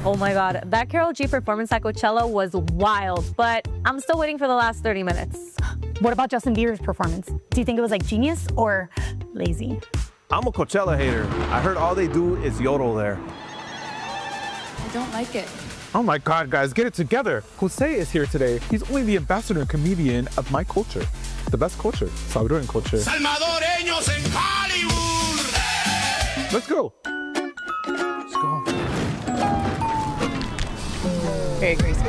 Oh my God, that Karol G performance at Coachella was wild, but I'm still waiting for the last 30 minutes. What about Justin Bieber's performance? Do you think it was like genius or lazy? I'm a Coachella hater. I heard all they do is yodel there. I don't like it. Oh my God, guys, get it together. Hoozay is here today. He's only the ambassador and comedian of my culture. The best culture, Salvadoran culture. Salvadoreños en Hollywood. Let's go. Let's go. Very Gracie.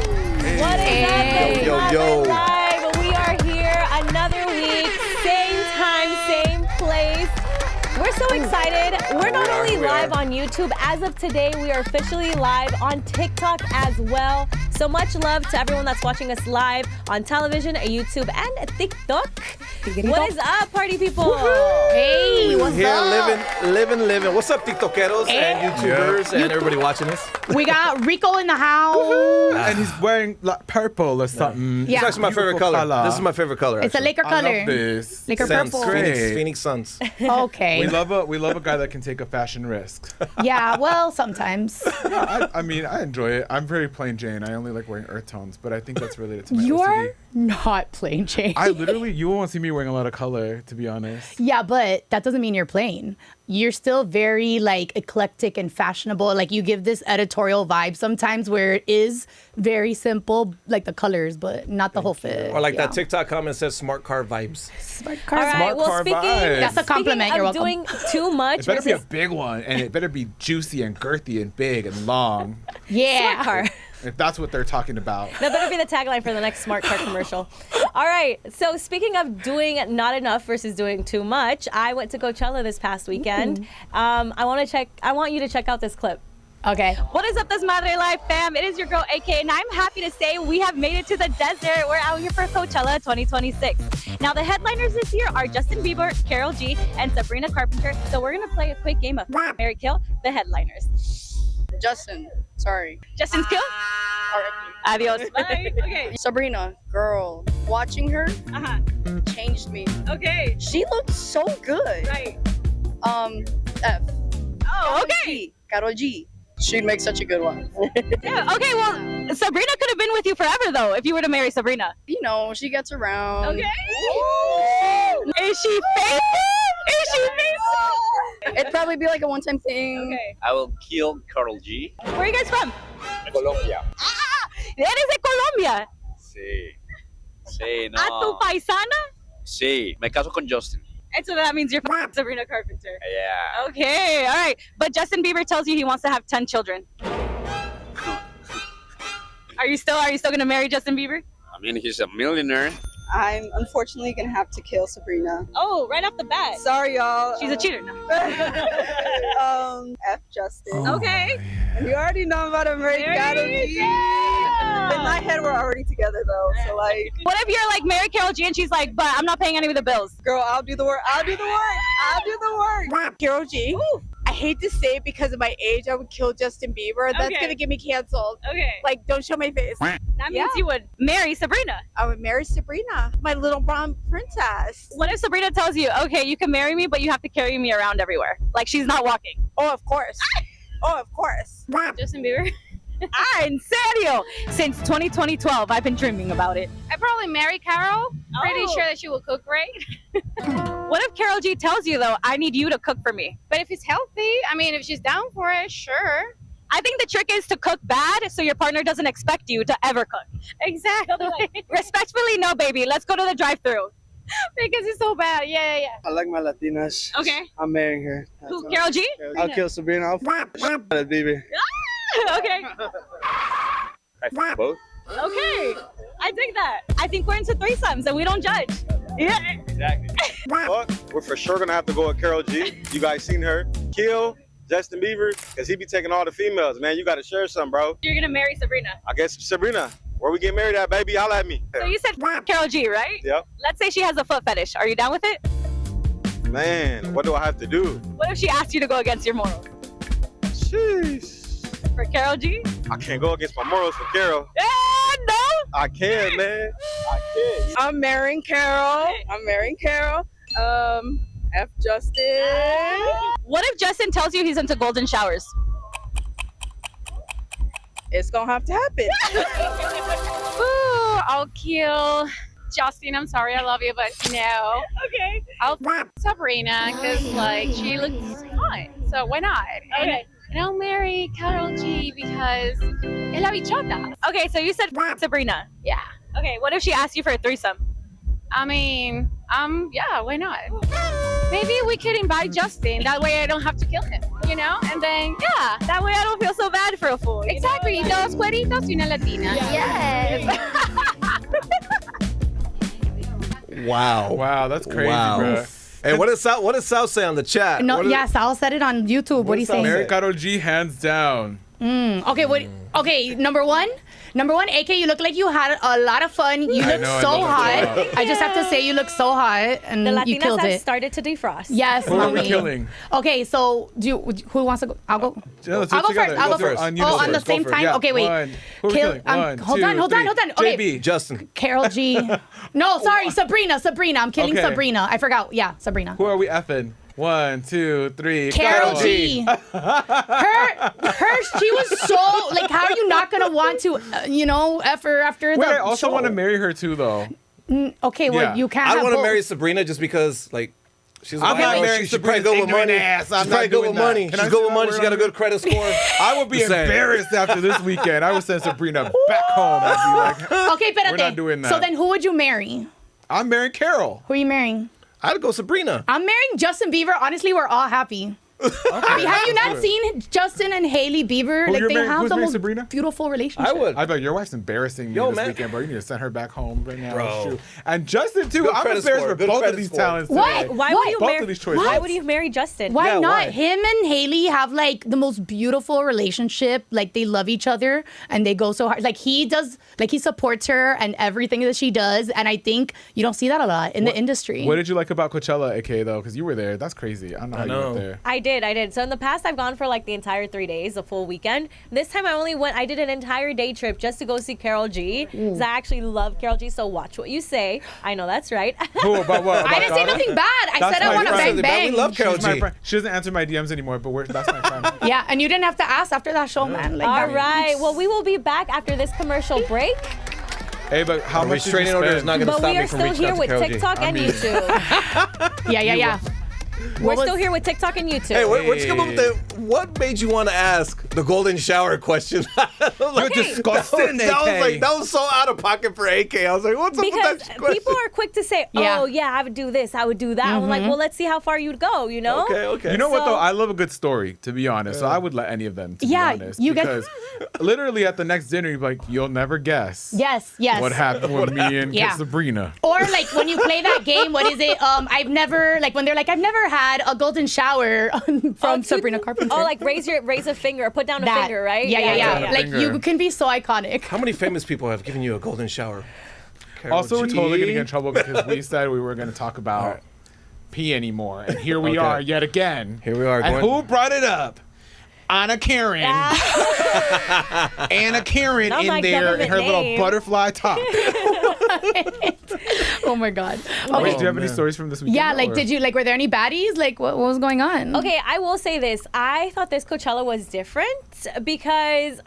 What is up, Yo, yo, yo. Live? We are here another week, same time, same place. We're so excited. We're not only live on YouTube. As of today, we are officially live on TikTok as well. So much love to everyone that's watching us live on television, YouTube, and TikTok. What is up, party people? Hey, what's Here, up? living. What's up, TikTokeros and YouTubers and everybody watching us? We got Rico in the house. And he's wearing like purple or something. Yeah. It's actually my favorite color. This is my favorite color. It's a actually. Laker I color. love this. Laker Suns, purple. Phoenix Suns. Okay. We love a guy that can take a fashion risk. Yeah, well, sometimes. I mean, I enjoy it. I'm very plain Jane. I only like wearing earth tones, but I think that's related to my You're OCD. not plain Jane. You won't see me wearing a lot of color, to be honest. Yeah, but that doesn't mean you're plain. You're still very like eclectic and fashionable. Like you give this editorial vibe sometimes where it is very simple, like the colors, but not the whole fit. Or like that TikTok comment says smart car vibes. Smart All car. right, Smart well, car speaking, vibes. That's a compliment. Speaking You're of welcome. doing too much It better be a versus big one, and it better be juicy and girthy and big and long, Yeah. smart car. if that's what they're talking about. That better be the tagline for the next smart car commercial. All right. So speaking of doing not enough versus doing too much, I went to Coachella this past weekend. I want you to check out this clip. Okay. What is up, Desmadre Live fam? It is your girl, AK, and I'm happy to say we have made it to the desert. We're out here for Coachella 2026. Now, the headliners this year are Justin Bieber, Karol G, and Sabrina Carpenter. So we're going to play a quick game of Marry Kill, the headliners. Justin, sorry. Justin's Kill? Adios. Bye. Okay. Sabrina, girl, watching her Uh-huh. changed me. Okay. She looked so good. Right. F. Oh, okay. Karol G. She'd make such a good one. Yeah. Okay, well, Sabrina could have been with you forever, though, if you were to marry Sabrina. You know, she gets around. Okay. Is she faithful? Is she faithful? It'd probably be like a one-time thing. Okay. I will kill Karol G. Where are you guys from? Colombia. Eres de Colombia. Sí. Sí, no. ¿A tu paisana? Sí. Me caso con Justin. And so that means you're Sabrina Carpenter. Yeah. Okay, all right. But Justin Bieber tells you he wants to have 10 children. Are you still gonna marry Justin Bieber? I mean, he's a millionaire. I'm unfortunately gonna have to kill Sabrina. Oh, right off the bat. Sorry, y'all. She's a cheater now. F Justin. Okay. You already know about a married Karol G. In my head, we're already together though. So like, What if you're like married Karol G and she's like, but I'm not paying any of the bills? girl, I'll do the work. I'll do the work. Karol G. I hate to say it because of my age, I would kill Justin Bieber. That's Okay. gonna get me canceled. Okay. Like, don't show my face. That means Yeah. you would marry Sabrina. I would marry Sabrina, my little brown princess. What if Sabrina tells you, okay, you can marry me, but you have to carry me around everywhere? Like she's not walking. Oh, of course. Oh, of course. Justin Bieber? En serio! Since 2012, I've been dreaming about it. I'd probably marry Karol. Pretty Oh. sure that she will cook great. What if Karol G tells you, though, I need you to cook for me? But if it's healthy, I mean, if she's down for it, sure. I think the trick is to cook bad so your partner doesn't expect you to ever cook. Exactly. Respectfully, no, baby. Let's go to the drive-thru. Because it's so bad. Yeah, yeah. I like my Latinas. Okay. I'm marrying her. Who, Karol G? I'll kill Sabrina. I'll that baby. Okay. Both? Okay. I dig that. I think we're into threesomes and we don't judge. Yeah. Exactly. But we're for sure gonna have to go with Karol G. You guys seen her kill Justin Bieber? Cause he be taking all the females, man. You gotta share some, bro. You're gonna marry Sabrina. I guess Sabrina. Where we get married at, baby? Holla at me. So you said Karol G, right? Yep. Let's say she has a foot fetish. Are you down with it? Man, what do I have to do? What if she asked you to go against your morals? Jeez. For Karol G? I can't go against my morals for Karol. No. I can, man. I can. I'm marrying Karol. I'm marrying Karol. F Justin. What if Justin tells you he's into golden showers? it's gonna have to happen. Ooh, I'll kill Justin. I'm sorry, I love you, but no. Okay. I'll Sabrina because like she looks fine, so why not? Okay. And I'll marry Karol G because es la bichota. Okay, so you said Sabrina. Yeah. Okay, what if she asked you for a threesome? I mean, yeah, why not? Maybe we could invite Justin. That way I don't have to kill him, you know? And then, yeah. That way I don't feel so bad for a fool. Exactly. Dos cueritos y una latina. Yes. Wow. Wow, that's crazy, Wow. bro. Hey, what does Sal say on the chat? No, What is- yeah, Sal said it on YouTube. What do you say? Mary Karol G, hands down. Okay, okay, number one, AK, you look like you had a lot of fun. You I look know, I so look hot. so hot. I just have to say, you look so hot, and The you Latinas killed have it. started to defrost. Yes, Who are we mommy. killing? Okay, so who wants to go? I'll go. Yeah, let's I'll do go it together. first. I'll go Go first. first. You Oh, go on the first. Go same first. time. Yeah. Okay, wait. One. Who are we killing? One, hold two, on. three. Okay, JB. Justin. Carol G. No, sorry, Sabrina. I'm killing Okay. Sabrina. I forgot. Yeah, Sabrina. Who are we effing? 1, 2, 3. Carol G. her, she was so like. How are you not gonna want to, F her after Wait, the I also show? want to marry her too, though. Okay, well, Yeah. you can't. I have want to both. marry Sabrina just because, like, she's I'm not marrying She's probably good with Sabrina's money. ignorant ass. I'm She's not probably good doing with money. that. Can I She's say good with that money. word She got a on good credit score. I would be Just saying. embarrassed after this weekend. I would send Sabrina back home. I'd be like, Okay, espérate. we're not doing that. So then, who would you marry? I'm marrying Carol. Who are you marrying? I'd go Sabrina. I'm marrying Justin Bieber. Honestly, we're all happy. Have you not seen Justin and Hailey Bieber? Who Like you're they marrying? have Who's the marrying most Sabrina? beautiful relationship. I would. I bet your wife's embarrassing me Yo, this man. weekend, bro. You need to send her back home right now. Bro. Shoot. And Justin too. Good I'm credit embarrassed score, for good both of credit these score. talents What? today. Why would you Both marry? of these choices. Why would you marry Justin? Why Yeah, not? why? Him and Hailey have like the most beautiful relationship. Like they love each other and they go so hard. Like he supports her and everything that she does. And I think you don't see that a lot in the industry. What did you like about Coachella, AK, though? Because you were there. That's crazy. I don't know how you went there. I did. So in the past, I've gone for like the entire 3 days, a full weekend. This time I did an entire day trip just to go see Carol G. Because I actually love Carol G, so watch what you say. I know that's right. Who, about what? I didn't say nothing bad. I That's said I my want to friend. bang bang. We love Carol She's my G. friend. She doesn't answer my DMs anymore, but that's my friend. Yeah, and you didn't have to ask after that show, man. Like, All right. Well, we will be back after this commercial break. Hey, but how A much did you restraining order is spend? not going to But stop we me are from still reaching here out to with Carol G. TikTok and YouTube. Yeah. We're still here with TikTok and YouTube. Hey, where'd you come up with the? What made you want to ask the golden shower question? You're disgusting, AK. That was so out of pocket for AK. I was like, what's up Because with that question? people are quick to say, Yeah. oh, yeah, I would do this, I would do that. I'm like, well, let's see how far you'd go, you know? Okay. You know what, So- though? I love a good story, to be honest. So I would let any of them, to Yeah, be honest. you get- because literally at the next dinner, you'd be like, you'll never guess Yes. what happened with me and Yeah. Sabrina. Or like when you play that game, what is it? I've never had a golden shower from Sabrina Carpenter. Oh, like raise a finger or put down a that. finger, right? Yeah. Like Finger. you can be so iconic. How many famous people have given you a golden shower? Carol Also, we're G. totally going to get in trouble because we said we were going to talk about pee anymore. And here we Okay. are yet again. Here we are. And going- who brought it up? Anna Karen. Anna Karen Not in my there in government her little name. butterfly top. Oh my God. Wait, do you have any man. stories from this weekend? Yeah, like or- were there any baddies? Like what was going on? Okay, I will say this. I thought this Coachella was different because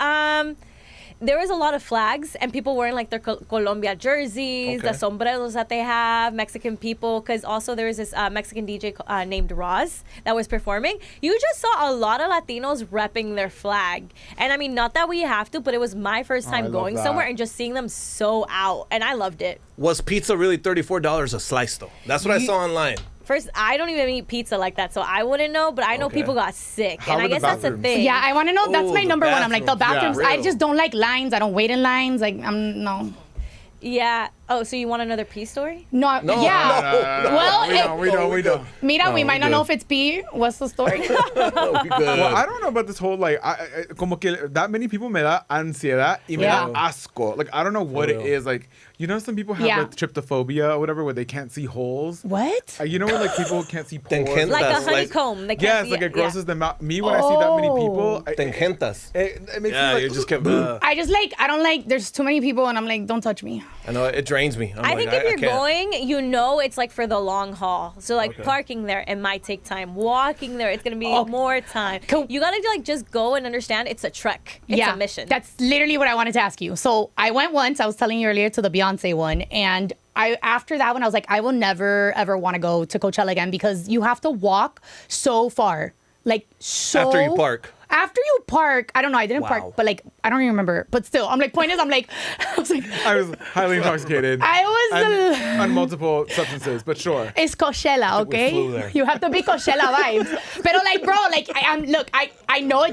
there was a lot of flags and people wearing like their Colombia jerseys, the Okay. sombreros that they have, Mexican people, because also there was this Mexican DJ named Roz that was performing. You just saw a lot of Latinos repping their flag. And I mean, not that we have to, but it was my first I time love going that. somewhere and just seeing them so out. And I loved it. Was pizza really $34 a slice, though? That's what I saw online. First, I don't even eat pizza like that, so I wouldn't know, but I know Okay. people got sick. How and were I the guess that's the bathrooms? thing. Yeah, I want to know. That's Oh, my the number one. I'm like the bathrooms. bathrooms. Yeah. I just don't like lines. I don't wait in lines. Like I'm no. Yeah. Oh, so you want another pee story? No, No, yeah. no, no, Well, we don't. Mira, we No, might we're not know good. if it's pee. What's the story? Oh, we good. Well, I don't know about this whole like, como que that many people me da ansiedad y me da Yeah. asco. Like I don't know what it real. is. Like you know, some people have Yeah. like tryptophobia or whatever, where they can't see holes. What? You know, where like people can't see pores. Tangentes. Like a That's like- honeycomb. They can't Yes, see like it grosses yeah. them out. Me when I see that many people, Tangentas. it makes Yeah, me like, you just kept. I don't like. There's too many people, and I'm like, don't touch me. I know it drains drains me. I think if you're going, you know it's like for the long haul. So like parking there, it might take time. Walking there, it's gonna be more time. You gotta like just go and understand it's a trek. It's a mission. That's literally what I wanted to ask you. So I went once, I was telling you earlier, to the Beyonce one, and after that one, I was like, I will never ever want to go to Coachella again because you have to walk so far. Like so after you park. After you park, I don't know, I didn't park, but like, I don't even remember. But still, I'm like, point is, I was highly intoxicated. I was on multiple substances, but sure. It's Coachella, okay? You have to be Coachella vibes. But like, bro, like, I know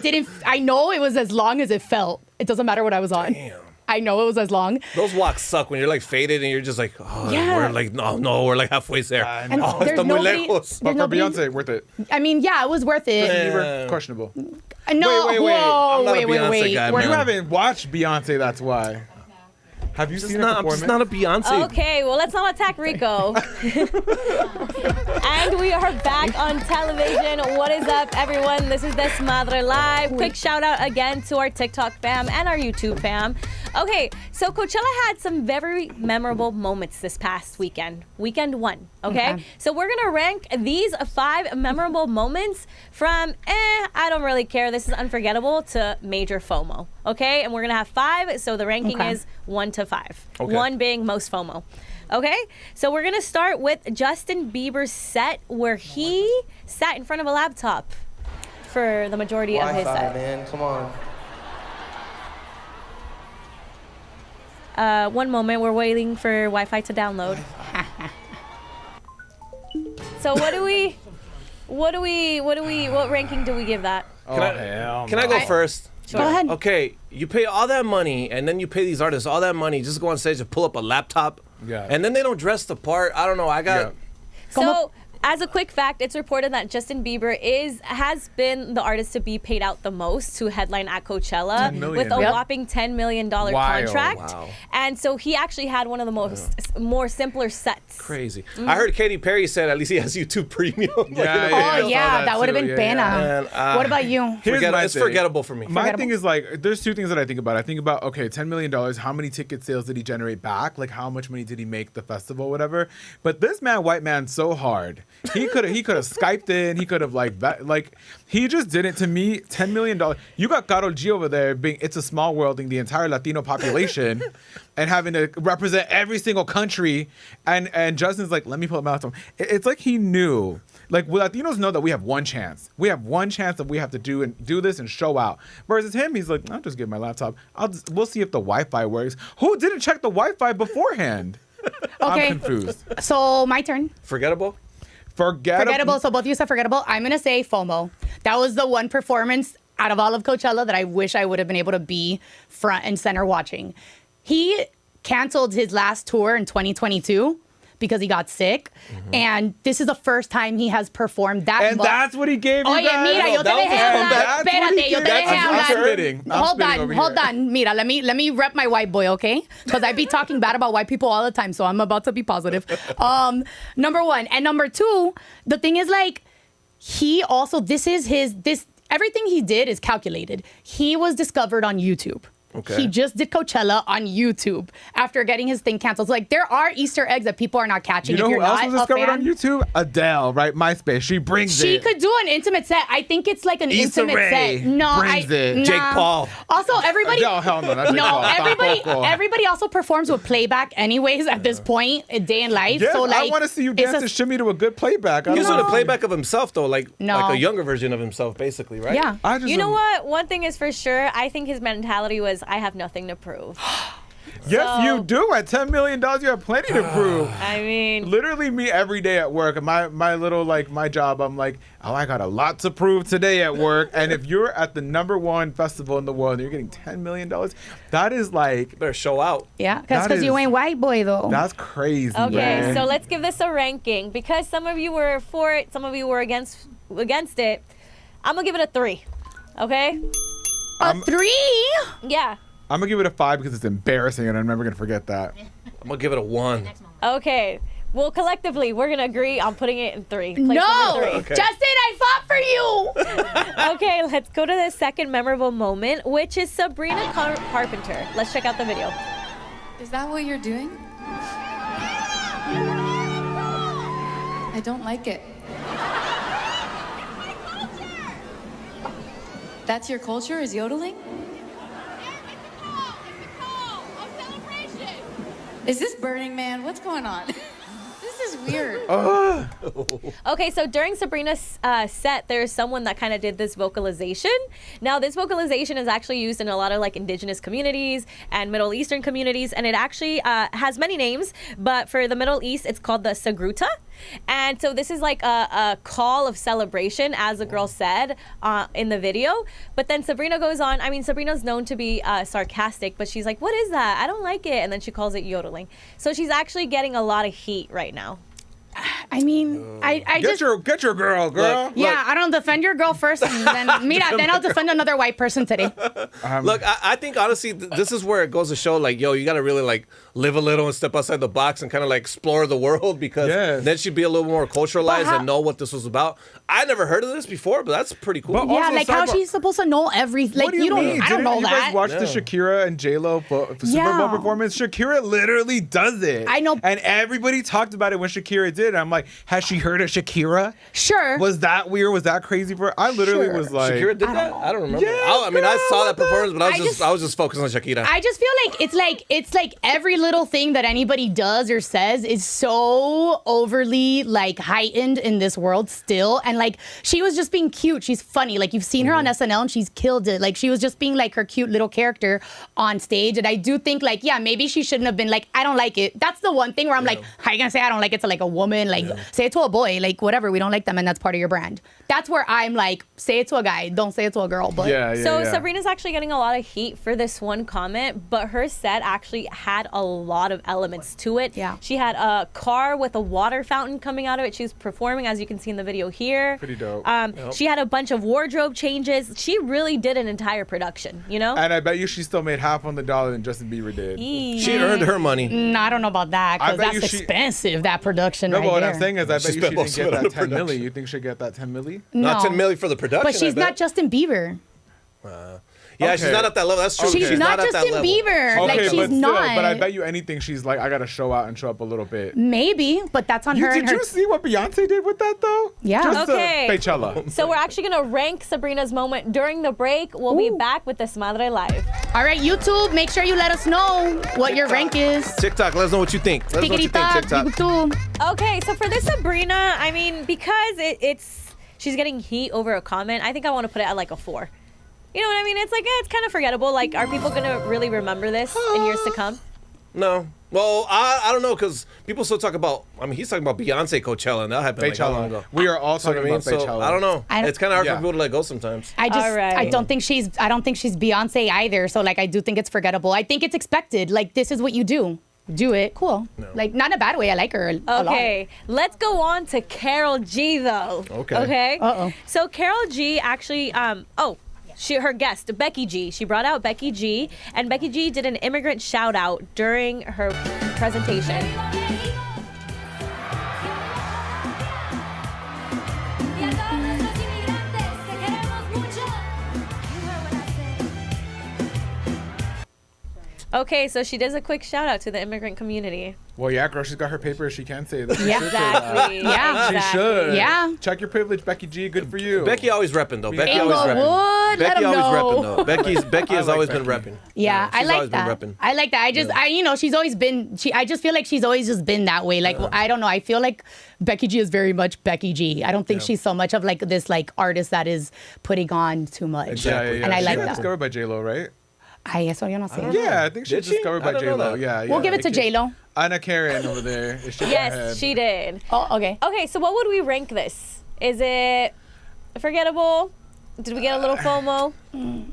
I know it was as long as it felt. It doesn't matter what I was on. Damn. I know it was as long. Those walks suck when you're like faded and you're just like, we're like, no, we're like halfway there. And there's nobody, but for Beyonce, worth it. I mean, yeah, it was worth it. Bieber, questionable. No, wait. Whoa, I'm not a wait. Beyonce guy, You man. haven't watched Beyonce, that's why. Have you seen her I'm performance? just not a Beyonce. Okay, well, let's not attack Rico. And we are back on television. What is up, everyone? This is Desmadre Live. Quick shout out again to our TikTok fam and our YouTube fam. Okay, so Coachella had some very memorable moments this past weekend. Weekend 1, okay? So we're gonna rank these 5 memorable moments from, I don't really care, this is unforgettable, to major FOMO, okay? And we're gonna have 5, so the ranking is 1 to 5. Okay. 1 being most FOMO. Okay, so we're gonna start with Justin Bieber's set where he sat in front of a laptop for the majority of his set. Man, come on. One moment, we're waiting for Wi-Fi to download. So what ranking do we give that? Can I go first? Sure. Go ahead. Okay, you pay all that money, and then you pay these artists all that money just to go on stage and pull up a laptop. Yeah. And then they don't dress the part. I don't know. So, as a quick fact, it's reported that Justin Bieber has been the artist to be paid out the most to headline at Coachella with a whopping $10 million contract. Wow. And so he actually had one of the more simpler sets. Crazy. I heard Katy Perry said at least he has YouTube Premium. That would have been pena. What about you? It's forgettable for me. My thing is like, there's 2 things that I think about. I think about, okay, $10 million, how many ticket sales did he generate back? Like, how much money did he make the festival, whatever? But this white man, so hard. He could have Skyped in. He could have he just did it to me. $10 million. You got Karol G over there being It's a Small Worlding the entire Latino population and having to represent every single country. And Justin's like, let me pull him out. It's like he knew. Like, Latinos know that we have one chance. We have one chance that we have to do this and show out. Versus him, he's like, I'll just get my laptop. We'll see if the Wi-Fi works. Who didn't check the Wi-Fi beforehand? Okay. I'm confused. So my turn. Forgettable? Forgettable. So both of you said forgettable. I'm going to say FOMO. That was the one performance out of all of Coachella that I wish I would have been able to be front and center watching. He canceled his last tour in 2022 because he got sick. And this is the first time he has performed that And that's what he gave you guys? Oye, mira, yo te dejé hablar. Espérate, yo te dejé hablar. Hold on. Mira, let me rep my white boy, okay? Because I be talking bad about white people all the time, so I'm about to be positive. Number 1. And number 2, the thing is like, he also, everything he did is calculated. He was discovered on YouTube. Okay. He just did Coachella on YouTube after getting his thing canceled. So, like, there are Easter eggs that people are not catching. You know if who you're else not was discovered a on fan. YouTube? Adele, right? MySpace. She brings it. She could do an intimate set. I think it's like an Issa intimate Rae set. No, brings it. Jake Paul. Also, everybody. No, hell no, not Jake Paul. Everybody also performs with playback, anyways. At this point, a day in life. Yes, so like, I want to see you dance and shimmy to a good playback. He's doing a playback of himself though, like No. a younger version of himself, basically, right? Yeah. You know what? One thing is for sure, I think his mentality was, I have nothing to prove. Yes, you do. At $10 million, you have plenty to prove. I mean, literally me every day at work. My job, I'm like, I got a lot to prove today at work. And if you're at the #1 festival in the world and you're getting $10 million, that is like, better show out. Yeah, because you ain't white boy though. That's crazy. Okay, man. so let's give this a ranking because some of you were for it, some of you were against it. I'm gonna give it a 3. Okay. A 3? Yeah. I'm gonna give it a 5 because it's embarrassing and I'm never gonna forget that. I'm gonna give it a 1. Okay. Well, collectively, we're gonna agree on putting it in 3. Place No, number 3. Justin, I fought for you. Okay, let's go to the second memorable moment, which is Sabrina Carpenter. Let's check out the video. Is that what you're doing? I don't like it. That's your culture, is yodeling? Is this Burning Man? What's going on? This is weird. Okay, so during Sabrina's set, there's someone that kind of did this vocalization. Now, this vocalization is actually used in a lot of like indigenous communities and Middle Eastern communities, and it actually has many names, but for the Middle East, it's called the Sagruta. And so this is like a call of celebration, as the girl said in the video. But then Sabrina goes on. I mean, Sabrina's known to be sarcastic, but she's like, what is that? I don't like it. And then she calls it yodeling. So she's actually getting a lot of heat right now. I mean, I get your girl. Yeah, I don't defend your girl first, and then then I'll defend another white person today. Look, I think honestly, this is where it goes to show, like, yo, you gotta really like live a little and step outside the box and kind of like explore the world, because then she'd be a little more culturalized and know what this was about. I never heard of this before, but that's pretty cool. But Yeah, like how she's supposed to know everything. Like What do you mean? I don't know you that. guys watch the Shakira and J-Lo Super Bowl performance? Shakira literally does it. I know. And everybody talked about it when Shakira did it. I'm like, has she heard of Shakira? Sure. Was that weird? Was that crazy for her? I literally was like... Shakira did that? I don't remember. Yeah, I mean, I saw that performance, but I was I just focused on Shakira. I just feel like it's like every little thing that anybody does or says is so overly like heightened in this world still. And like she was just being cute. She's funny. Like you've seen her on SNL and she's killed it. Like she was just being like her cute little character on stage. And I do think like, yeah, maybe she shouldn't have been like, I don't like it. That's the one thing where I'm like, how you gonna say I don't like it to like a woman? Like say it to a boy, like whatever, we don't like them and that's part of your brand. That's where I'm like, say it to a guy, don't say it to a girl. But So Sabrina's actually getting a lot of heat for this one comment, but her set actually had a lot of elements to it. Yeah. She had a car with a water fountain coming out of it. She was performing, as you can see in the video here. Pretty dope. She had a bunch of wardrobe changes. She really did an entire production, you know? And I bet you she still made half on the dollar than Justin Bieber did. She earned her money. No, I don't know about that, I because bet that's you she- expensive, that production No, right but what there. I'm saying is I bet you she spent didn't most get of it on that the 10 milli. production. You think she'll get that 10 milli? Not No. 10 million for the production. But she's not Justin Bieber. Yeah, she's not at that level. That's true. She's not at that Justin level. Bieber. Okay, Like but she's still, not. But I bet you anything she's like, I gotta show out and show up a little bit. Maybe, but that's on her. Did and her you see what Beyonce did with that though? Yeah. Just Okay. Coachella. So we're actually gonna rank Sabrina's moment during the break. We'll be back with Desmadre Live. All right, YouTube, make sure you let us know what your rank is. TikTok, let us know what you think. Let us know what you think, TikTok. YouTube. Okay, so for this Sabrina, I mean, because she's getting heat over a comment, I think I want to put it at like a 4. You know what I mean? It's like, it's kind of forgettable. Like, are people going to really remember this in years to come? No. Well, I don't know, because people still talk about, I mean, he's talking about Beyonce Coachella, and that happened like how long ago? We are all So, talking I mean, about so, Coachella. I don't know. It's kind of hard Yeah. for people to let go sometimes. I just, All right. I don't think she's Beyonce either. So like, I do think it's forgettable. I think it's expected. Like, this is what you do. Do it. Cool. Like, not in a bad way. I like her a lot. Okay, let's go on to Carol G, though. Okay. Uh-oh. So Carol G actually, her guest, Becky G. She brought out Becky G, and Becky G did an immigrant shout out during her presentation. Okay, so she does a quick shout out to the immigrant community. Well, yeah, girl, she's got her papers. She can say that. Yeah. Exactly. Yeah. She should. Yeah. Check your privilege, Becky G. Good for you. Becky always repping, though. Becky Inglewood, always repping. let Becky 'em always know. repping, though. Becky has like always been Becky. repping. Yeah, I she's like always been that. repping. I like that. She's always been. I just feel like she's always just been that way. Like, I don't know. I feel like Becky G is very much Becky G. I don't think she's so much of like this like artist that is putting on too much. Exactly. And I She like got that. discovered by J-Lo, right? Ay, eso yo no sé. Yeah, I think she Did was she? discovered I by don't know J-Lo. that. Yeah, yeah. We'll give it to J-Lo. Anna Karen over there. is shaking her Yes, head. she did. Oh, okay. Okay, so what would we rank this? Is it forgettable? Did we get a little FOMO?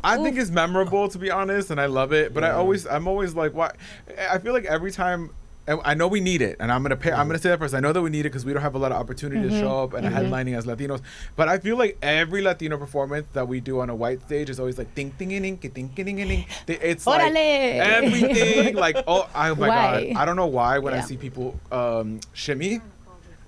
I think it's memorable, to be honest, and I love it. But I'm always like, why? I feel like every time, and I know we need it, and I'm gonna say that first. I know that we need it because we don't have a lot of opportunity to show up and headlining as Latinos. But I feel like every Latino performance that we do on a white stage is always like ding ding ding ding ding ding ding ding. It's like Órale. everything. Like oh my Why? god, I don't know why when I see people shimmy.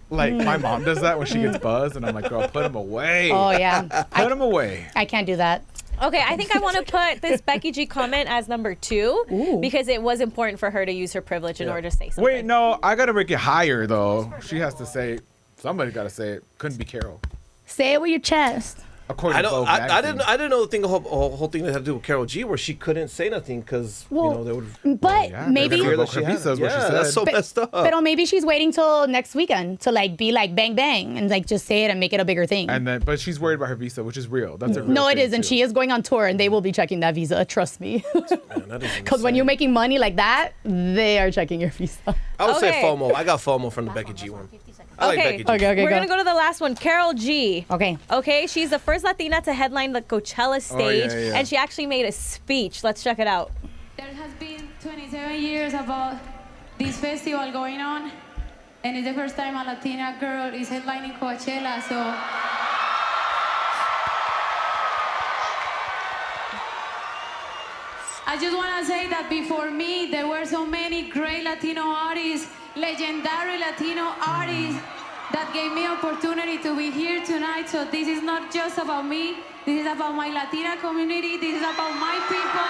Like my mom does that when she gets buzzed, and I'm like, girl, put them away. Oh yeah. Put them away. I can't do that. Okay, I think I want to put this Becky G comment as number 2 because it was important for her to use her privilege in order to say something. Wait, no, I gotta make it higher though. She has to say Somebody got to say it. Couldn't be Carol. Say it with your chest. According I to don't. Vogue I magazine. didn't know the whole thing that had to do with Karol G, where she couldn't say nothing because they would. But maybe That's so messed up. But maybe she's waiting till next weekend to like be like bang bang and like just say it and make it a bigger thing. And then, but she's worried about her visa, which is real. That's a real No, it thing, isn't. too. She is going on tour, and they will be checking that visa. Trust me. Because when you're making money like that, they are checking your visa. I would say FOMO. I got FOMO from the Becky G one. I like Becky G. Okay, We're gonna go to the last one. Karol G. Okay. She's the first Latina to headline the Coachella stage, and she actually made a speech. Let's check it out. There has been 27 years about this festival going on, and it's the first time a Latina girl is headlining Coachella, so I just want to say that before me, there were so many great Latino artists, legendary Latino artists that gave me opportunity to be here tonight. So this is not just about me. This is about my Latina community. This is about my people.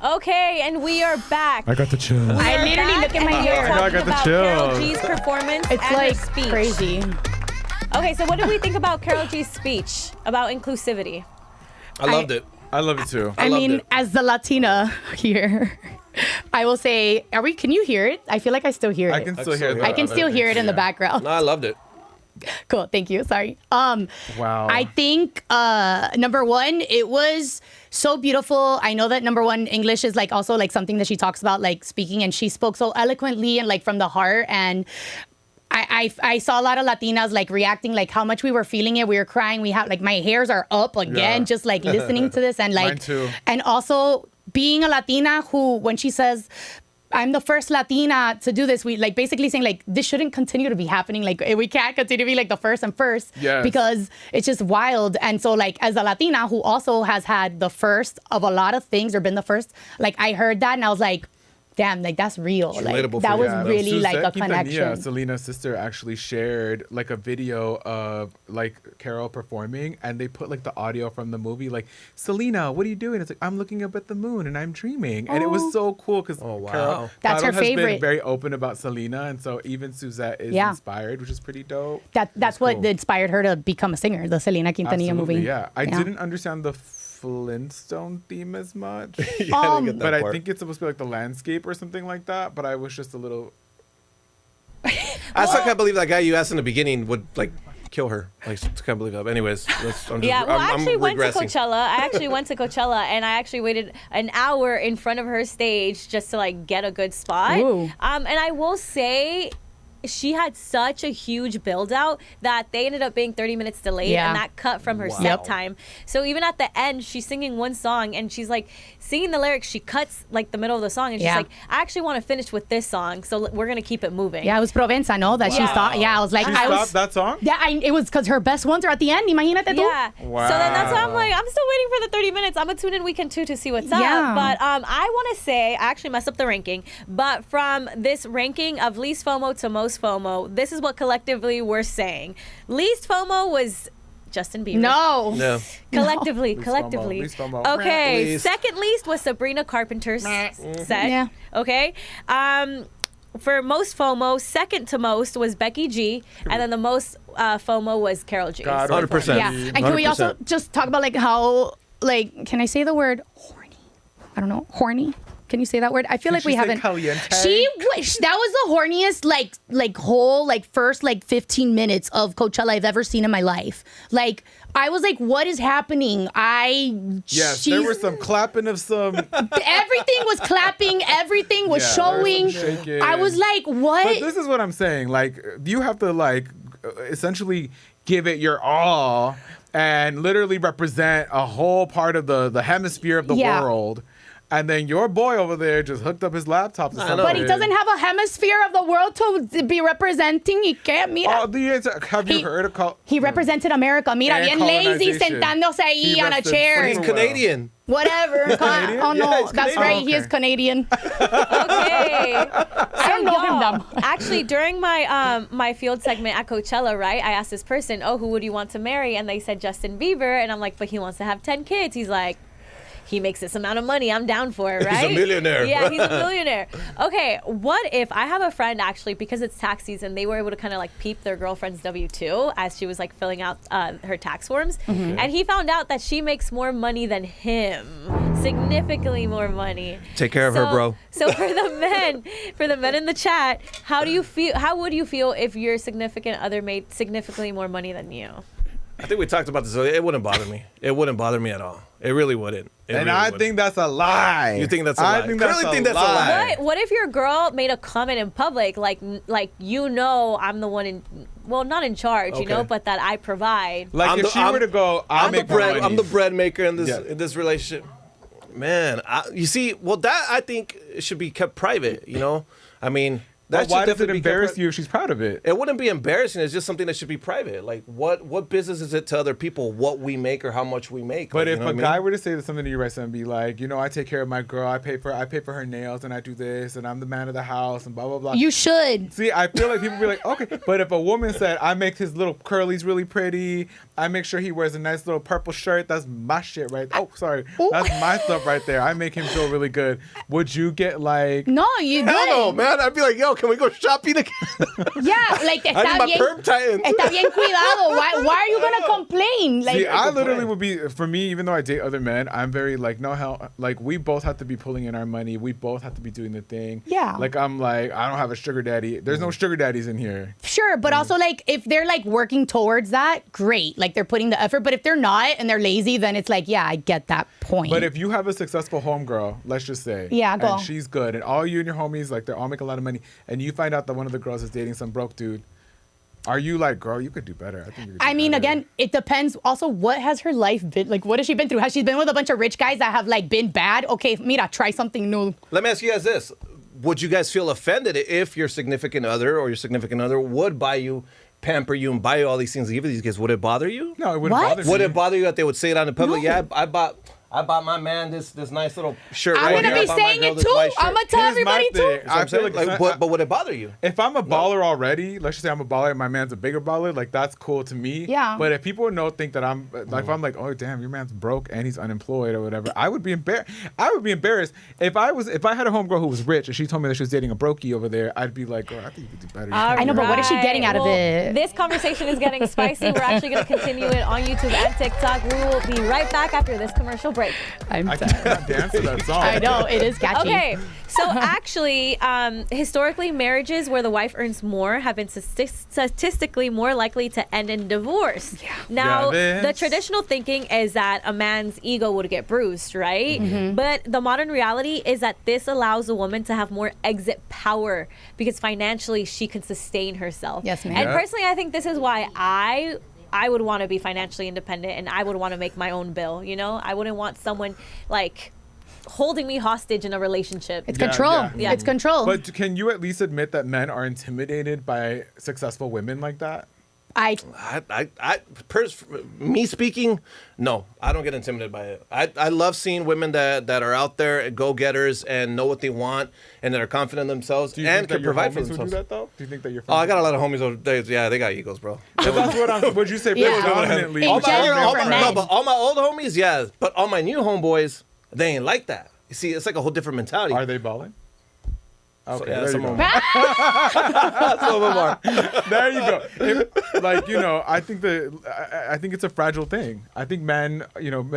Okay, and we are back. I got the chills. I literally look at my hair. I got the Karol chills. G's performance It's and like her speech. crazy. Okay, so what did we think about Karol G's speech about inclusivity? I loved it. I love it too. I mean, as the Latina here, I will say, can you hear it? I feel like I still hear it. I can still hear it. I can still hear it in the background. No, I loved it. Cool. Thank you. Sorry. Wow. I think number one, it was so beautiful. I know that number one, English is like also like something that she talks about, like speaking, and she spoke so eloquently and like from the heart. And I saw a lot of Latinas like reacting, like how much we were feeling it. We were crying. We have like my hairs are up again, just like listening to this and like, Mine too. and also being a Latina who, when she says, I'm the first Latina to do this, we like basically saying like this shouldn't continue to be happening. Like we can't continue to be like the first Yes. because it's just wild. And so like as a Latina who also has had the first of a lot of things or been the first, like I heard that and I was like, damn, like that's real. Like relatable that for was you. really like a Suzette connection. Quintanilla, Selena's sister, actually shared like a video of like Carol performing, and they put like the audio from the movie, like, Selena, what are you doing? It's like, I'm looking up at the moon and I'm dreaming. And it was so cool because Carol That's her has been favorite. very open about Selena, and so even Suzette is inspired, which is pretty dope. That's what inspired her to become a singer, the Selena Quintanilla Absolutely, movie. yeah. I didn't understand the Flintstone theme as much. But I think it's supposed to be like the landscape or something like that. But I was just a little. I still can't believe that guy you asked in the beginning would like kill her. Like, I can't believe that. But anyways, I'm I actually went to regressing. Coachella. I actually went to Coachella, and I actually waited an hour in front of her stage just to like get a good spot. Ooh. And I will say, she had such a huge build out that they ended up being 30 minutes delayed, Yeah. and that cut from her set time. So even at the end, she's singing one song and she's like singing the lyrics. She cuts like the middle of the song and she's like, I actually want to finish with this song, so we're gonna keep it moving. Yeah, it was Provenza, no? That she thought. Yeah, I was like, She I was. stopped that song? Yeah, it was because her best ones are at the end. Imagínate tú. Yeah. Wow. So then that's why I'm like, I'm still waiting for the 30 minutes. I'm gonna tune in weekend 2 to see what's up. Yeah. But I want to say, I actually messed up the ranking. But from this ranking of least FOMO to most FOMO, this is what collectively we're saying. Least FOMO was Justin Bieber. No. No. Collectively. Least FOMO. Okay. Least. Second least was Sabrina Carpenter's set. Yeah. Okay. For most FOMO, second to most was Becky G, and then the most FOMO was Karol G. 100%. Yeah. And can we also just talk about like how, like, can I say the word horny? I don't know. Horny? Can you say that word? I feel like we haven't. That was the horniest whole first 15 minutes of Coachella I've ever seen in my life. Like I was like, what is happening? Yes, there was some clapping of some. Everything was clapping. Everything was showing. Shaking. I was like, what? But this is what I'm saying. Like, you have to essentially give it your all and literally represent a whole part of the hemisphere of the world. And then your boy over there just hooked up his laptop to something. But he doesn't have a hemisphere of the world to be representing. He can't. Mira. Have you heard of call? He represented America. Mira, And bien lazy, colonization. sentándose ahí He on a reps it chair. pretty He's well. Canadian. Whatever. Canadian? Oh no, Yeah, he's that's Canadian. right. Oh, He is okay. Canadian. Okay. I don't know him though. Actually, during my my field segment at Coachella, right, I asked this person, who would you want to marry? And they said Justin Bieber. And I'm like, but he wants to have 10 kids. He's like, he makes this amount of money. I'm down for it, right? He's a millionaire. Yeah, he's a millionaire. Okay, what if I have a friend actually, because it's tax season, they were able to kind of like peep their girlfriend's W-2 as she was like filling out her tax forms, and he found out that she makes more money than him, significantly more money. Take care of her, bro. So for the men in the chat, how do you feel? How would you feel if your significant other made significantly more money than you? I think we talked about this earlier. It wouldn't bother me. It wouldn't bother me at all. It really wouldn't. I think that's a lie. You think that's a lie? I think that's a lie. What if your girl made a comment in public, like I'm the one not in charge, but that I provide. Like if she were to go, I'm the bread maker in this relationship. Man, you see, that I think should be kept private. I mean. Why does it embarrass you if she's proud of it? It wouldn't be embarrassing. It's just something that should be private. Like, what business is it to other people what we make or how much we make? But like, if a guy were to say something to you, right, and be like, I take care of my girl. I pay for her nails, and I do this, and I'm the man of the house, and blah blah blah. You should. See, I feel like people be like, okay. But if a woman said, I make his little curlies really pretty, I make sure he wears a nice little purple shirt. That's my shit, right? Oh, sorry, that's my stuff right there. I make him feel really good. Would you get like? No, you hell don't. No, man. I'd be like, yo, can we go shopping again? Yeah, like I need my perm tightened. Está bien cuidado. Why are you gonna complain? Like, see, I literally would be, for me, even though I date other men, I'm very like, no hell, like we both have to be pulling in our money. We both have to be doing the thing. Yeah. Like I'm like, I don't have a sugar daddy. There's no sugar daddies in here. Sure, but also like if they're like working towards that, great. Like they're putting the effort. But if they're not and they're lazy, then it's like, yeah, I get that point. But if you have a successful homegirl, let's just say, go. And she's good, and all you and your homies, like, they all make a lot of money, and you find out that one of the girls is dating some broke dude, are you like, girl, you could do better? I think you could do better. Again, it depends. Also, what has her life been like? What has she been through? Has she been with a bunch of rich guys that have like been bad? Okay, mira, try something new. Let me ask you guys this: would you guys feel offended if your significant other or your significant other would buy you, pamper you, and buy you all these things to give these kids? Would it bother you? No, it wouldn't bother me. Would it bother you that they would say it out in public? No. Yeah, I bought my man this nice little shirt. I'm gonna be saying it too. I'm gonna tell everybody too. I feel like but would it bother you? If I'm a baller already, let's just say I'm a baller and my man's a bigger baller, like that's cool to me. Yeah. But if people think that I'm like, if I'm like, oh damn, your man's broke and he's unemployed or whatever, I would be embarrassed. I would be embarrassed if I had a homegirl who was rich and she told me that she was dating a brokey over there. I'd be like, girl, I think you could do better. I know, but what is she getting out of it? This conversation is getting spicy. We're actually gonna continue it on YouTube and TikTok. We will be right back after this commercial break. I can't dance to that song. I know, it is catchy. Okay, so actually, historically, marriages where the wife earns more have been statistically more likely to end in divorce. Yeah. Now, the traditional thinking is that a man's ego would get bruised, right? Mm-hmm. But the modern reality is that this allows a woman to have more exit power because financially she can sustain herself. Yes, ma'am. And personally, I think this is why I would want to be financially independent and I would want to make my own bill, I wouldn't want someone like holding me hostage in a relationship. It's control. Yeah. It's control. But can you at least admit that men are intimidated by successful women like that? Me speaking, no, I don't get intimidated by it. I love seeing women that are out there, go-getters, and know what they want, and that are confident in themselves, and can provide for themselves. Would do that, though? Do you think that your I got a lot of homies over there. Yeah, they got egos, bro. But that's what would you say predominantly? All my old homies, yeah, but all my new homeboys, they ain't like that. You see, it's like a whole different mentality. Are they balling? Okay, so, yeah, some of them are. There you go. I think it's a fragile thing. I think men,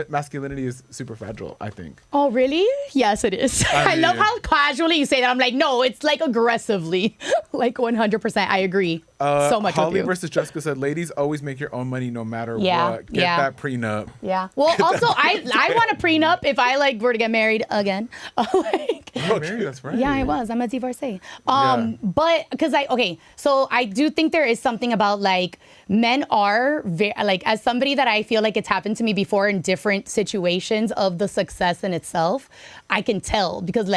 masculinity is super fragile, I think. Oh, really? Yes, it is. I love how casually you say that. I'm like, no, it's like aggressively. Like 100%. I agree so much Holly with you. versus Jessica said, ladies, always make your own money no matter what. Get that prenup. Yeah. Well, also, I want a prenup if I were to get married again. Married, that's right. Yeah, I was. I'm a divorcee. But because so I do think there is something about men are very, as somebody that I feel like it's happened to me before in different situations of the success in itself, I can tell because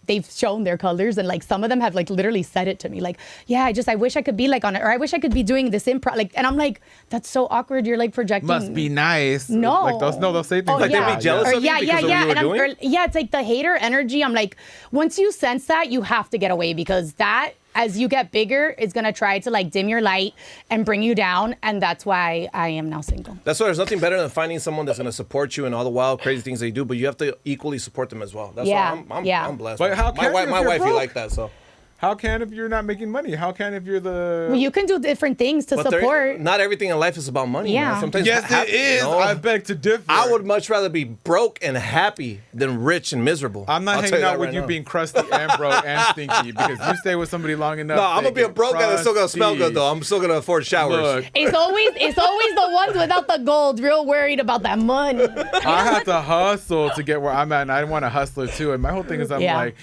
they've shown their colors and some of them have literally said it to me I wish I could be on it or I wish I could be doing this improv and I'm like, that's so awkward. You're projecting. Must be nice. No. They'll say things they'd be jealous of you because of what you were doing? It's the hater energy. I'm like, once you sense that, you have to get away because that as you get bigger, it's gonna try to like dim your light and bring you down, and that's why I am now single. That's why there's nothing better than finding someone that's gonna support you in all the wild, crazy things they do, but you have to equally support them as well. That's why I'm blessed. But how my can my if you're wifey broke? like that, so. How can if you're not making money? How can if you're the... Well, you can do different things to support. Not everything in life is about money. Yeah. Man. Sometimes Yes, it is. I beg to differ. I would much rather be broke and happy than rich and miserable. I'm not hanging out with you being crusty and broke and stinky because you stay with somebody long enough. No, I'm gonna be a broke guy that's still gonna smell good though. I'm still gonna afford showers. Look. It's always the ones without the gold, real worried about that money. I have to hustle to get where I'm at, and I want a hustler too. And my whole thing is, I'm like,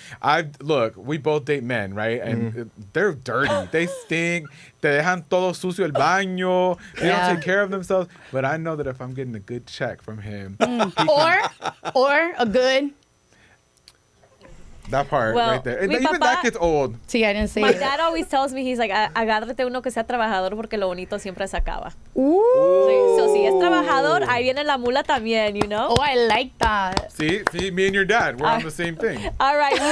look, we both date men, right? And they're dirty. They stink. Te dejan todo sucio el baño. They don't take care of themselves. But I know that if I'm getting a good check from him, or a good. That part right there. And mi even papá- that gets old. Sí, I didn't say My it. dad always tells me, he's like, agárrate uno que sea trabajador porque lo bonito siempre se acaba. Ooh. So si es trabajador, ahí viene la mula también, you know? Oh, I like that. See, me and your dad, we're on the same thing. All right, we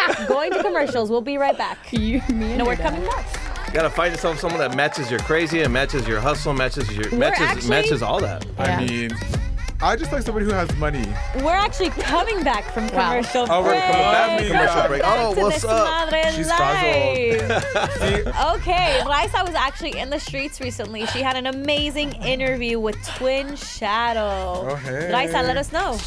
will be going to commercials. We'll be right back. No, we're coming back. You gotta find yourself someone that matches your crazy and matches your hustle, matches all that. I mean, I just like somebody who has money. We're actually coming back from commercial break. Oh, we're coming back from commercial break. Oh, what's up? Desmadre She's live. Okay, Raiza was actually in the streets recently. She had an amazing interview with Twin Shadow. Oh, hey. Raiza, let us know.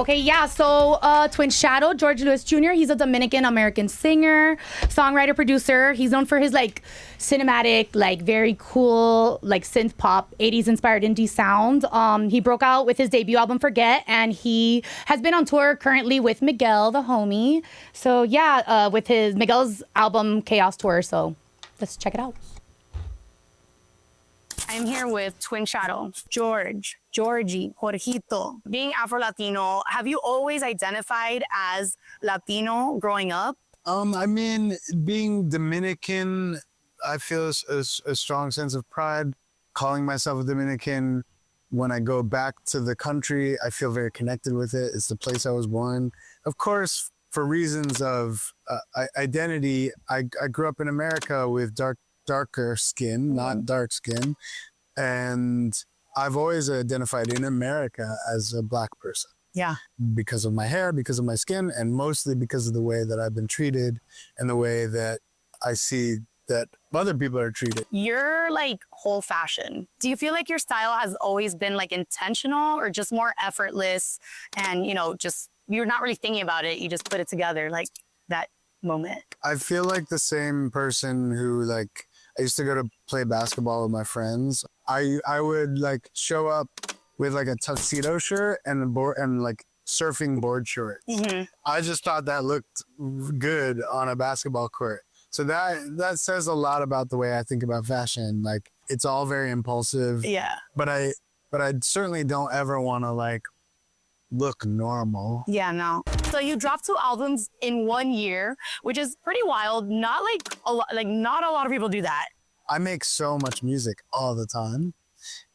Okay, yeah. So, Twin Shadow, George Lewis Jr., he's a Dominican-American singer, songwriter, producer. He's known for his, like, cinematic, like, very cool, like, synth pop, 80s-inspired indie sound. He broke out with his debut album, Forget, and he has been on tour currently with Miguel, the homie. So, yeah, with Miguel's album, Chaos Tour. So, let's check it out. I'm here with Twin Shadow, George, Georgie, Jorgito. Being Afro-Latino, have you always identified as Latino growing up? I mean, being Dominican, I feel a strong sense of pride. Calling myself a Dominican, when I go back to the country, I feel very connected with it. It's the place I was born. Of course, for reasons of identity, I grew up in America with darker skin, not dark skin. And I've always identified in America as a Black person. Yeah. Because of my hair, because of my skin, and mostly because of the way that I've been treated and the way that I see that other people are treated. You're like whole fashion. Do you feel like your style has always been like intentional or just more effortless and, you know, just you're not really thinking about it, you just put it together like that moment? I feel like the same person who, like, I used to go to play basketball with my friends. I would like show up with like a tuxedo shirt and a board and like surfing board shorts. Mm-hmm. I just thought that looked good on a basketball court. So that says a lot about the way I think about fashion. Like, it's all very impulsive. Yeah. But I certainly don't ever want to like look normal. Yeah, no. So you dropped 2 albums in 1 year, which is pretty wild. Not like a lot, like not a lot of people do that. I make so much music all the time.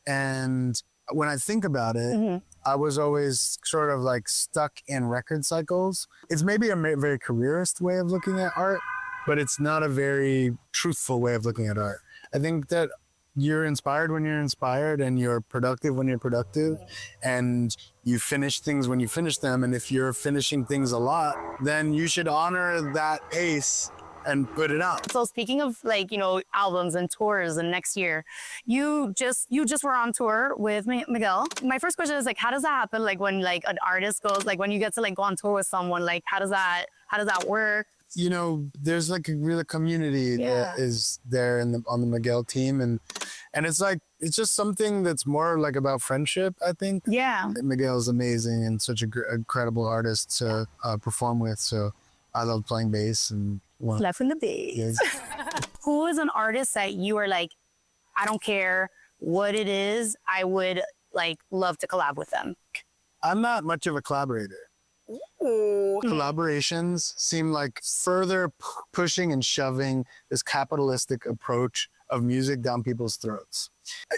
And when I think about it, I was always sort of like stuck in record cycles. It's maybe a very careerist way of looking at art, but it's not a very truthful way of looking at art. I think that you're inspired when you're inspired, and you're productive when you're productive, and you finish things when you finish them. And if you're finishing things a lot, then you should honor that pace and put it out. So speaking of like, you know, albums and tours and next year, you just were on tour with Miguel. My first question is like, how does that happen? Like when like an artist goes, like when you get to like go on tour with someone, like how does that work? You know, there's like a real community that is there on the Miguel team, and it's like, it's just something that's more like about friendship, I think. Yeah. Miguel's amazing and such an incredible artist to perform with, so I love playing bass and Left in the bass. Who is an artist that you are like, I don't care what it is, I would like love to collab with them? I'm not much of a collaborator. Ooh. Collaborations seem like further pushing and shoving this capitalistic approach of music down people's throats.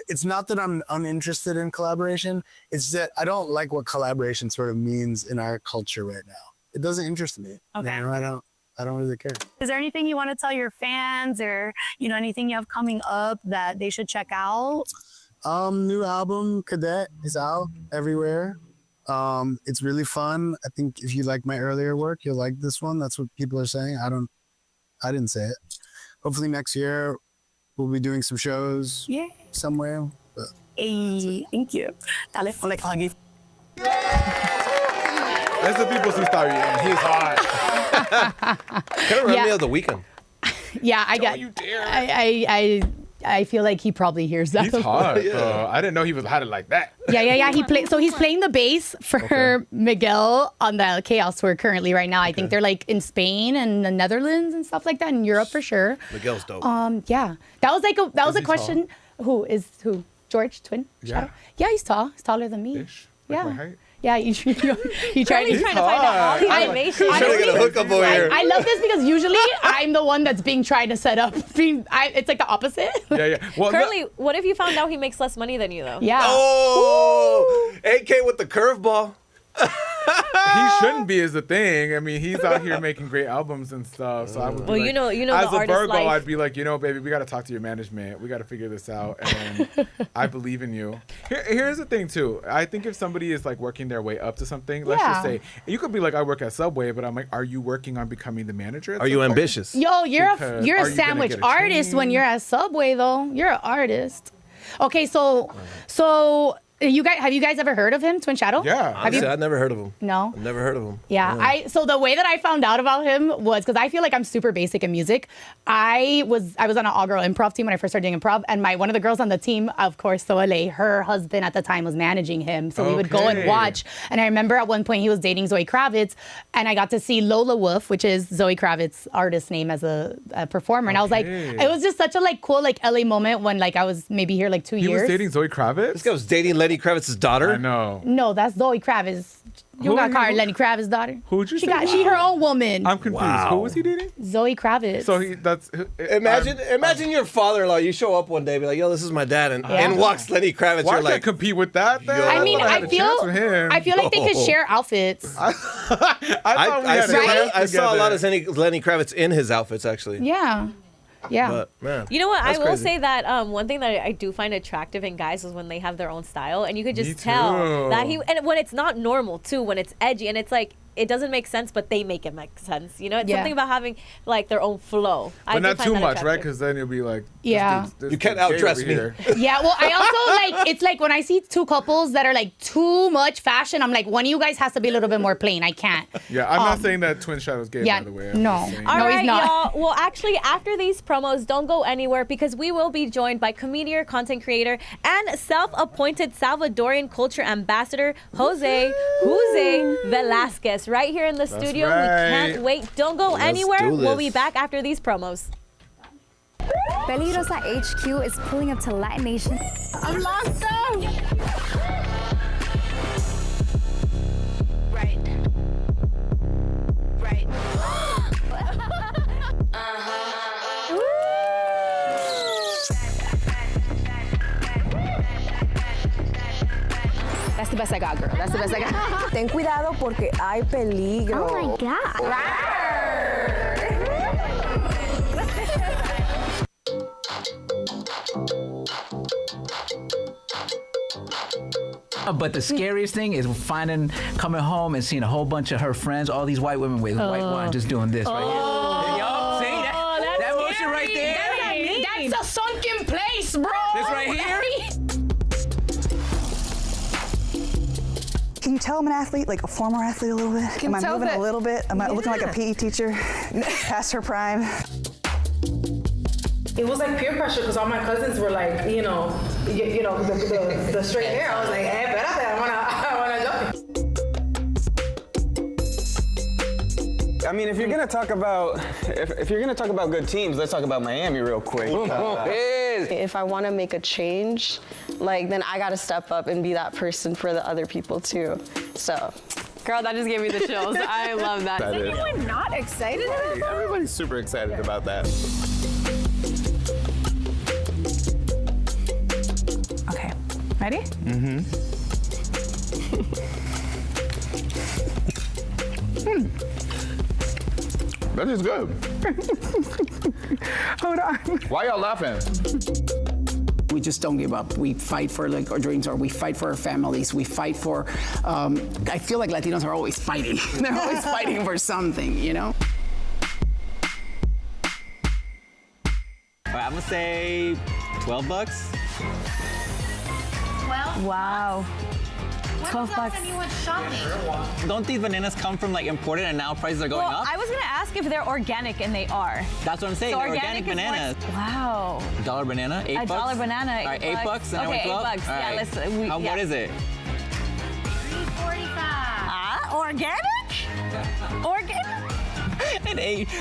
It's not that I'm uninterested in collaboration, it's that I don't like what collaboration sort of means in our culture right now. It doesn't interest me. Okay. You know, I don't really care. Is there anything you want to tell your fans or, anything you have coming up that they should check out? New album, Cadet, is out everywhere. It's really fun. I think if you like my earlier work, you'll like this one. That's what people are saying. I didn't say it. Hopefully next year we'll be doing some shows somewhere. But. Hey, thank you. Dale, ponle aquí. That's the people who start eating. He's hot. Kind of remind me of The Weeknd. Yeah, I got. You dare. I feel like he probably hears that. He's hot. I didn't know he had it like that. Yeah. He's playing the bass for Miguel on the Chaos tour currently right now. I think they're like in Spain and the Netherlands and stuff like that, in Europe for sure. Miguel's dope. Yeah. That was a question. Tall? Who? George, twin? Yeah. Shadow? Yeah, he's tall. He's taller than me. Ish. Like my height. Yeah, you tried He's trying to find out all the information. Trying to get a hookup over here. I love this because usually I'm the one that's being tried to set up. It's like the opposite. Yeah. Well, Curly, what if you found out he makes less money than you, though? Yeah. Oh, AK with the curveball. He shouldn't be is the thing. I mean, he's out here making great albums and stuff. So I would be like, you know as the a artist Virgo, life. I'd be like, baby, we got to talk to your management. We got to figure this out. And I believe in you. Here's the thing too. I think if somebody is like working their way up to something, let's just say you could be like, I work at Subway, but I'm like, are you working on becoming the manager? Are you ambitious? Yo, you're a sandwich artist when you're at Subway though. You're an artist. Okay, so have you guys ever heard of him, Twin Shadow? Yeah. Honestly, I've never heard of him. No? I've never heard of him. Yeah. So the way that I found out about him was because I feel like I'm super basic in music. I was on an all-girl improv team when I first started doing improv, and one of the girls on the team, of course, Soleil, her husband at the time was managing him. So we would go and watch. And I remember at one point he was dating Zoe Kravitz, and I got to see Lola Wolf, which is Zoe Kravitz's artist name as a performer. And I was like, it was just such a cool LA moment when I was maybe here 2 years. He was dating Zoe Kravitz? This guy was dating Lenny Kravitz's daughter? I know. No, that's Zoe Kravitz. You got called Lenny Kravitz's daughter. Who'd you say? She her own woman. I'm confused. Who was he dating? Zoe Kravitz. So imagine your father-in-law. You show up one day, be like, "Yo, this is my dad," and walks Lenny Kravitz. Why You're can't like, compete with that? Then? I mean, I feel like they could share outfits. I saw a lot of Lenny Kravitz in his outfits, actually. Yeah. But, man, you know what? I will crazy. say that one thing that I do find attractive in guys is when they have their own style, and you could just tell that and when it's not normal too, when it's edgy, and it's like it doesn't make sense, but they make it make sense. It's something about having their own flow. But not too much, right? Because then you'll be like, you can't outdress me. Yeah, well, I also it's like when I see two couples that are too much fashion, I'm like, one of you guys has to be a little bit more plain. I can't. Yeah, I'm not saying that Twin Shadow's gay, by the way. No. All right, y'all. Well, actually, after these promos, don't go anywhere because we will be joined by comedian, content creator, and self-appointed Salvadorian culture ambassador, Hoozay Velasquez, right here in the studio. Right. We can't wait. Don't go anywhere. We'll be back after these promos. Peligrosa HQ is pulling up to LatiNation. I'm lost though. Right. That's the best I got, girl. That's the best I got. Ten cuidado porque hay peligro. Oh my God. But the scariest thing is coming home and seeing a whole bunch of her friends, all these white women with white wine, just doing this right here. Y'all see that motion right there? That's a sunken place, bro. This right here? Can you tell I'm an athlete, like a former athlete a little bit? Am I moving a little bit? Am I looking like a PE teacher past her prime? It was like peer pressure because all my cousins were like, the straight hair. I was like, hey, espérate, I wanna jump. I mean, if you're gonna talk about good teams, let's talk about Miami real quick. If I want to make a change, then I gotta step up and be that person for the other people too. So, girl, that just gave me the chills. I love that. That is anyone not excited about that? Everybody's super excited about that. Okay, ready? Mm-hmm. That is good. Hold on. Why y'all laughing? We just don't give up. We fight for like our dreams, or we fight for our families. We fight for. I feel like Latinos are always fighting. They're always fighting for something, you know. All right, I'm gonna say $12. 12? Wow. When's the last time you went shopping? Don't these bananas come from like imported and now prices are going Well, up? I was gonna ask if they're organic, and they are. That's what I'm saying. So They're organic organic is bananas. Wow. $1 banana, $8. A dollar banana. All right, $8 and I Okay, went 12. $8. All Yeah, right. let's. What is it? $3.45. Organic? Organic? An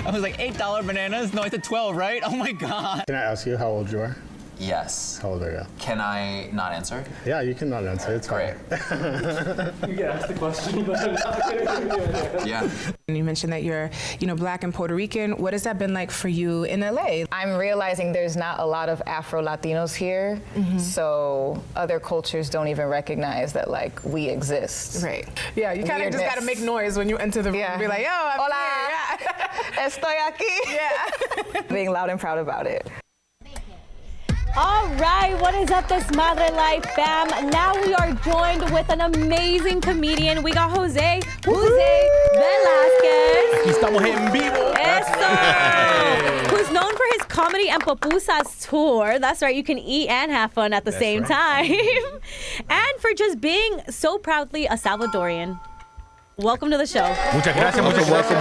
I was like $8 bananas. No, it's a 12, right? Oh my god. Can I ask you how old you are? Yes. How old are you? Can I not answer? Yeah, you can not answer. It's Great. You can ask the question, but I'm not gonna Yeah. And you mentioned that you're, Black and Puerto Rican. What has that been like for you in LA? I'm realizing there's not a lot of Afro-Latinos here, so other cultures don't even recognize that, like, we exist. Right. Yeah, you kind of just got to make noise when you enter the room and be like, yo, I'm Hola. here. Yeah. Estoy aquí. Yeah. Being loud and proud about it. All right, what is up, Desmadre Life fam? Now we are joined with an amazing comedian. We got Hoozay Velázquez. Estamos en vivo. Eso. Who's known for his comedy and pupusas tour. That's right, you can eat and have fun at the same time. And for just being so proudly a Salvadorian. Welcome to the show. Muchas gracias.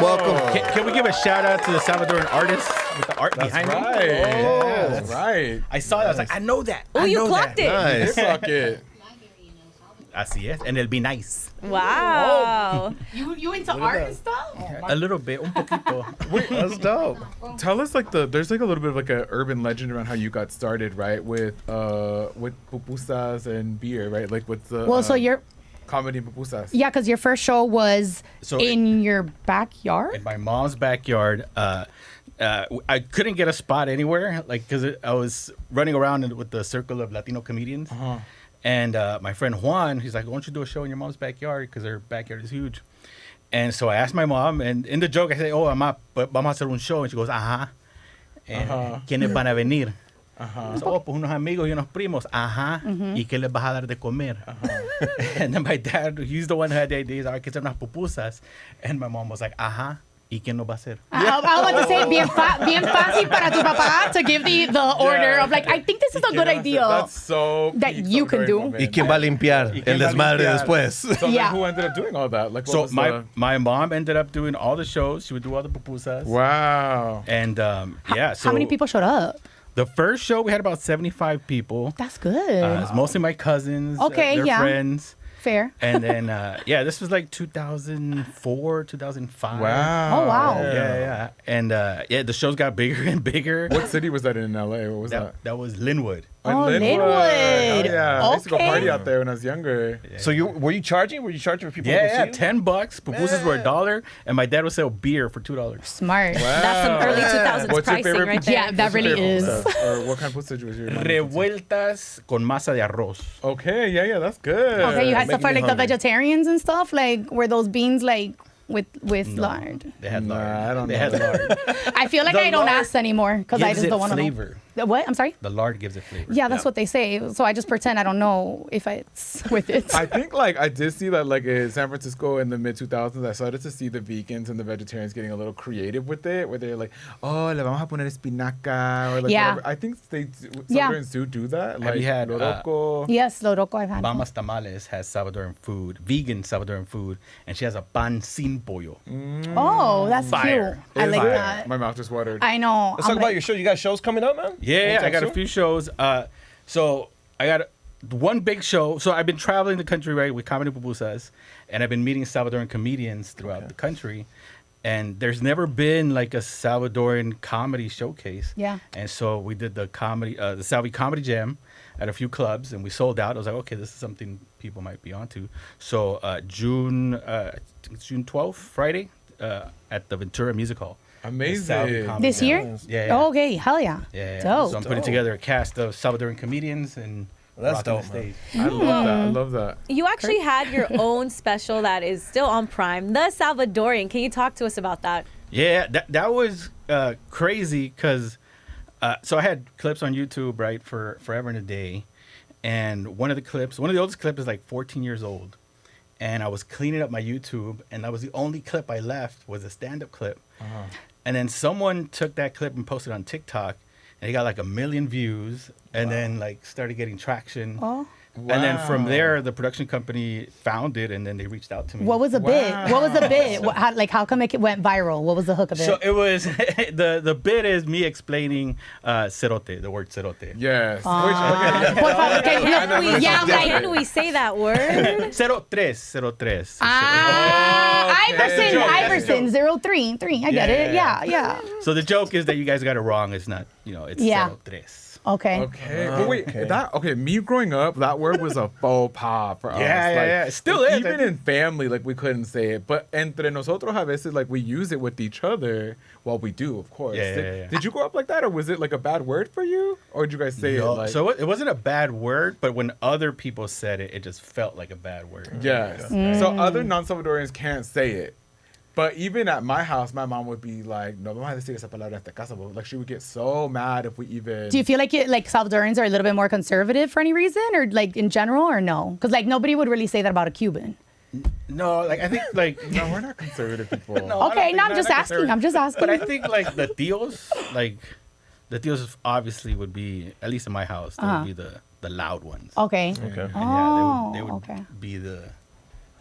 Welcome. Can we give a shout out to the Salvadoran artists with the art behind me? Right. That's right. I saw that. I was like, I know that. Oh, you clocked it. Nice. Clock it. Así es. And it'll be nice. Wow. You into art and stuff? A little bit, un poquito. Wait, that's dope. Tell us there's like a little bit of like an urban legend around how you got started, right? With pupusas and beer, right? Like with the Well, so you're comedy pupusas. Yeah, because your first show was in your backyard. In my mom's backyard. I couldn't get a spot anywhere, like because I was running around with the circle of Latino comedians. And my friend Juan, he's like, why don't you do a show in your mom's backyard? Because her backyard is huge. And so I asked my mom, and in the joke, I say, oh, mamá, vamos a hacer un show. And she goes, ajá. ¿Quiénes van a venir? So, oh, pues unos amigos y unos primos. Ajá. ¿Y qué les vas a dar de comer? And then my dad, he's the one who had the idea. He's like, hay que hacer unas pupusas. And my mom was like, ajá. ¿Y quién lo va a hacer? I was about to say, bien fácil para tu papá to give the order of like, I think this is a good idea. That's so that you can do. ¿Y quién va a limpiar el desmadre después? So then who ended up doing all that? Like, so my mom ended up doing all the shows. She would do all the pupusas. Wow. So And so how many people showed up? The first show we had about 75 people. That's good. It's mostly my cousins. Okay, their friends. Fair. And then, this was like 2004, 2005. Wow. Oh, wow. Yeah. And, the shows got bigger and bigger. What city was that in LA? What was that? That was Linwood. Oh, Linwood. Oh, yeah. I used to go Okay. party out there when I was younger. So were you charging? Were you charging for people Yeah, to go see you? $10. Pupusas were $1, and my dad would sell beer for $2. Smart. That's some early 2000s What's your pricing favorite right pupusa? there. Yeah, that What's your really favorite is. pupusa? Or what kind of pupusa was your mom? Revueltas con masa de arroz. Okay, yeah, that's good. Okay, you had stuff Making for me like the hungry. vegetarians and stuff. Like, were those beans like with lard? They had lard. I don't know. They had lard. I feel like The I don't lard ask anymore because I gives just it don't want to know. flavor. The what? I'm sorry? The lard gives it flavor. Yeah, that's what they say. So I just pretend I don't know if it's with it. I think I did see that in San Francisco in the mid 2000s. I started to see the vegans and the vegetarians getting a little creative with it, where they're like, "Oh, le vamos a poner espinaca," or like Yeah. whatever. I think Yeah. Salvadorans do that. Have you had, loroco? Yes, loroco I've had. Mama's Tamales has Salvadoran food, vegan Salvadoran food, and she has a pan sin pollo. Oh, that's Fire. cute. I like Fire. that. My mouth just watered. I know. Let's talk about your show. You got shows coming up, man? Yeah, Anytime I got a soon? few shows. So I got one big show. So I've been traveling the country, right, with comedy pupusas, and I've been meeting Salvadoran comedians throughout the country. And there's never been like a Salvadoran comedy showcase. Yeah. And so we did the Salvi Comedy Jam at a few clubs, and we sold out. I was like, okay, this is something people might be onto. So June 12th, Friday, at the Ventura Music Hall. Amazing. Salvi Comedy This Jam. year? Yeah. Oh, okay, hell yeah. Yeah. Dope. So I'm putting together a cast of Salvadoran comedians and That's rocking dope, the stage. I love that. I love that. You actually had your own special that is still on Prime, The Salvadorian. Can you talk to us about that? Yeah, that was crazy because so I had clips on YouTube, right, for forever and a day. And one of the oldest clips is like 14 years old. And I was cleaning up my YouTube, and that was the only clip I left was a stand-up clip. Uh-huh. And then someone took that clip and posted it on TikTok, and it got like 1 million views, and then like started getting traction. Oh. And then from there, the production company found it, and then they reached out to me. What was the bit? What was the bit? How come it went viral? What was the hook of it? So it was the bit is me explaining cerote, the word cerote. Yes. Can we say that word? 03. Iverson, 033. I get it. Yeah. So the joke is that you guys got it wrong. It's not, it's 03. Okay. But wait, me growing up, that word was a faux pas for us. Yeah. It still is. Even in family, like we couldn't say it. But entre nosotros a veces, like we use it with each other. Well, we do, of course. Yeah. Did you grow up like that, or was it like a bad word for you, or did you guys say it like? So it wasn't a bad word, but when other people said it, it just felt like a bad word. Yes. So other non-Salvadorians can't say it. But even at my house, my mom would be like, "No vamos a decir esa palabra en esta casa." Like she would get so mad if we even. Do you feel like Salvadorans are a little bit more conservative for any reason, or like in general, or no? Because like nobody would really say that about a Cuban. No, like I think like no, we're not conservative people. Okay, I'm just asking. But I think like the tios obviously would be, at least in my house, they would be the loud ones. Okay. And they would be the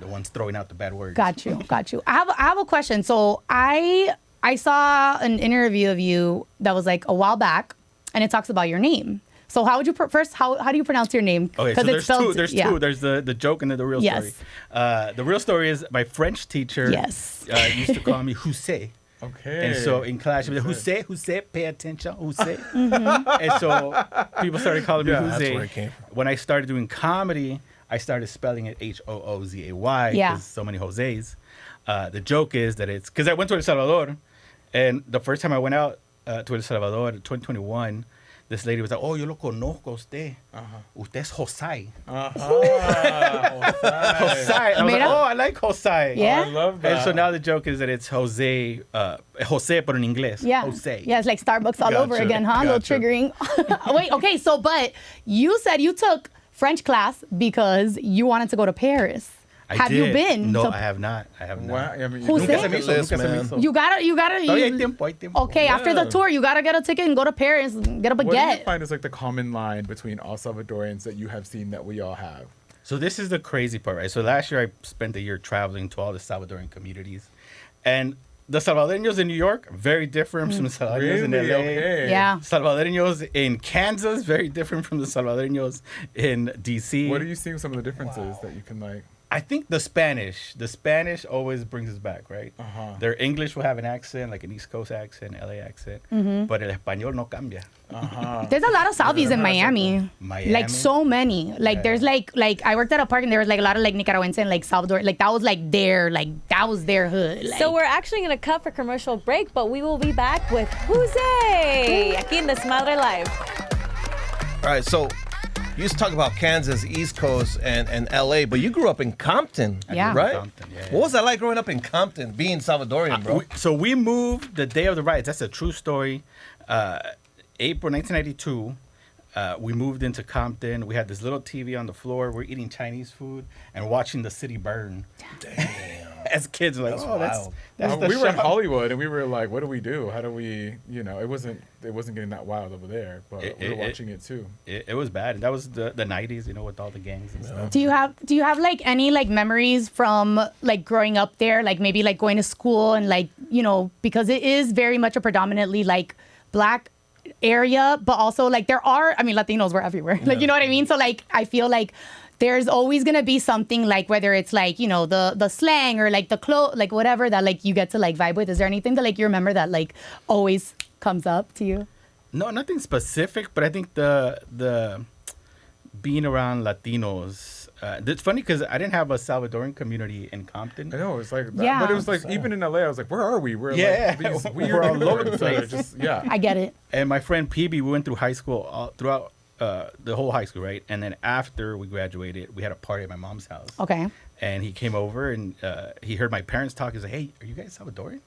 ones throwing out the bad words. Got you. I have a question. So I saw an interview of you that was like a while back, and it talks about your name. So how would you how do you pronounce your name? Okay, so there's two. There's two. There's the joke and then the real story. The real story is my French teacher used to call me Hoozay. Okay. And so in class, she was like, Hoozay, pay attention, Hoozay. And so people started calling me Hoozay. That's where it came from. When I started doing comedy, I started spelling it Hoozay because so many Jose's. The joke is that it's because I went to El Salvador, and the first time I went out to El Salvador in 2021, this lady was like, "Oh, yo lo conozco usted. Usted es Hoozay." Hoozay. I was like, "Oh, I like Hoozay." Yeah. I love that. And so now the joke is that it's Jose, Jose, but in English. Yeah. Jose. Yeah, it's like Starbucks all over again, huh? A little triggering. Wait, okay, so but you said you took French class because you wanted to go to Paris. Have you been? No, I have not. Wow. I mean, Who said? You gotta. Okay, after the tour, you gotta get a ticket and go to Paris, and get a baguette. What do you find is like the common line between all Salvadorians that you have seen that we all have? So this is the crazy part, right? So last year I spent a year traveling to all the Salvadoran communities, and the Salvadoreños in New York, very different from the Salvadoreños in LA. Okay. Yeah. Salvadoreños in Kansas, very different from the Salvadoreños in DC. What are you seeing some of the differences that you can like? I think the Spanish always brings us back, right? Their English will have an accent, like an East Coast accent, LA accent, but el español no cambia. There's a lot of Salvis in Miami. Like so many. Like there's like I worked at a park and there was like a lot of like Nicaraguense and like Salvador. Like that was their hood. Like. So we're actually gonna cut for commercial break, but we will be back with Hoozay aquí in Desmadre Live. All right, so you used to talk about Kansas, East Coast, and LA, but you grew up in Compton, right? Compton, yeah. What was that like growing up in Compton, being Salvadorian, bro? So we moved the day of the riots. That's a true story. April 1992, we moved into Compton. We had this little TV on the floor. We're eating Chinese food and watching the city burn. Damn. As kids, we're like, that's we were in Hollywood, and we were like, what do we do? How do we, it wasn't getting that wild over there, but we were watching it too. It was bad. And that was the 90s, with all the gangs and stuff. Do you have like any like memories from like growing up there, like maybe like going to school and like, because it is very much a predominantly like Black area, but also like Latinos were everywhere. Like, you know what I mean? So like, I feel like there's always going to be something like, whether it's like, the slang or like the like whatever that like you get to like vibe with. Is there anything that like you remember that like always comes up to you? No, nothing specific, but I think the being around Latinos, it's funny because I didn't have a Salvadoran community in Compton. I know, it's like that. Yeah. But it was like, even in LA, I was like, where are we? We're like these weird we're all over the place. I get it. And my friend PB, we went through high school, throughout the whole high school, right? And then after we graduated, we had a party at my mom's house. Okay. And he came over and he heard my parents talk. He's like, "Hey, are you guys Salvadorian?"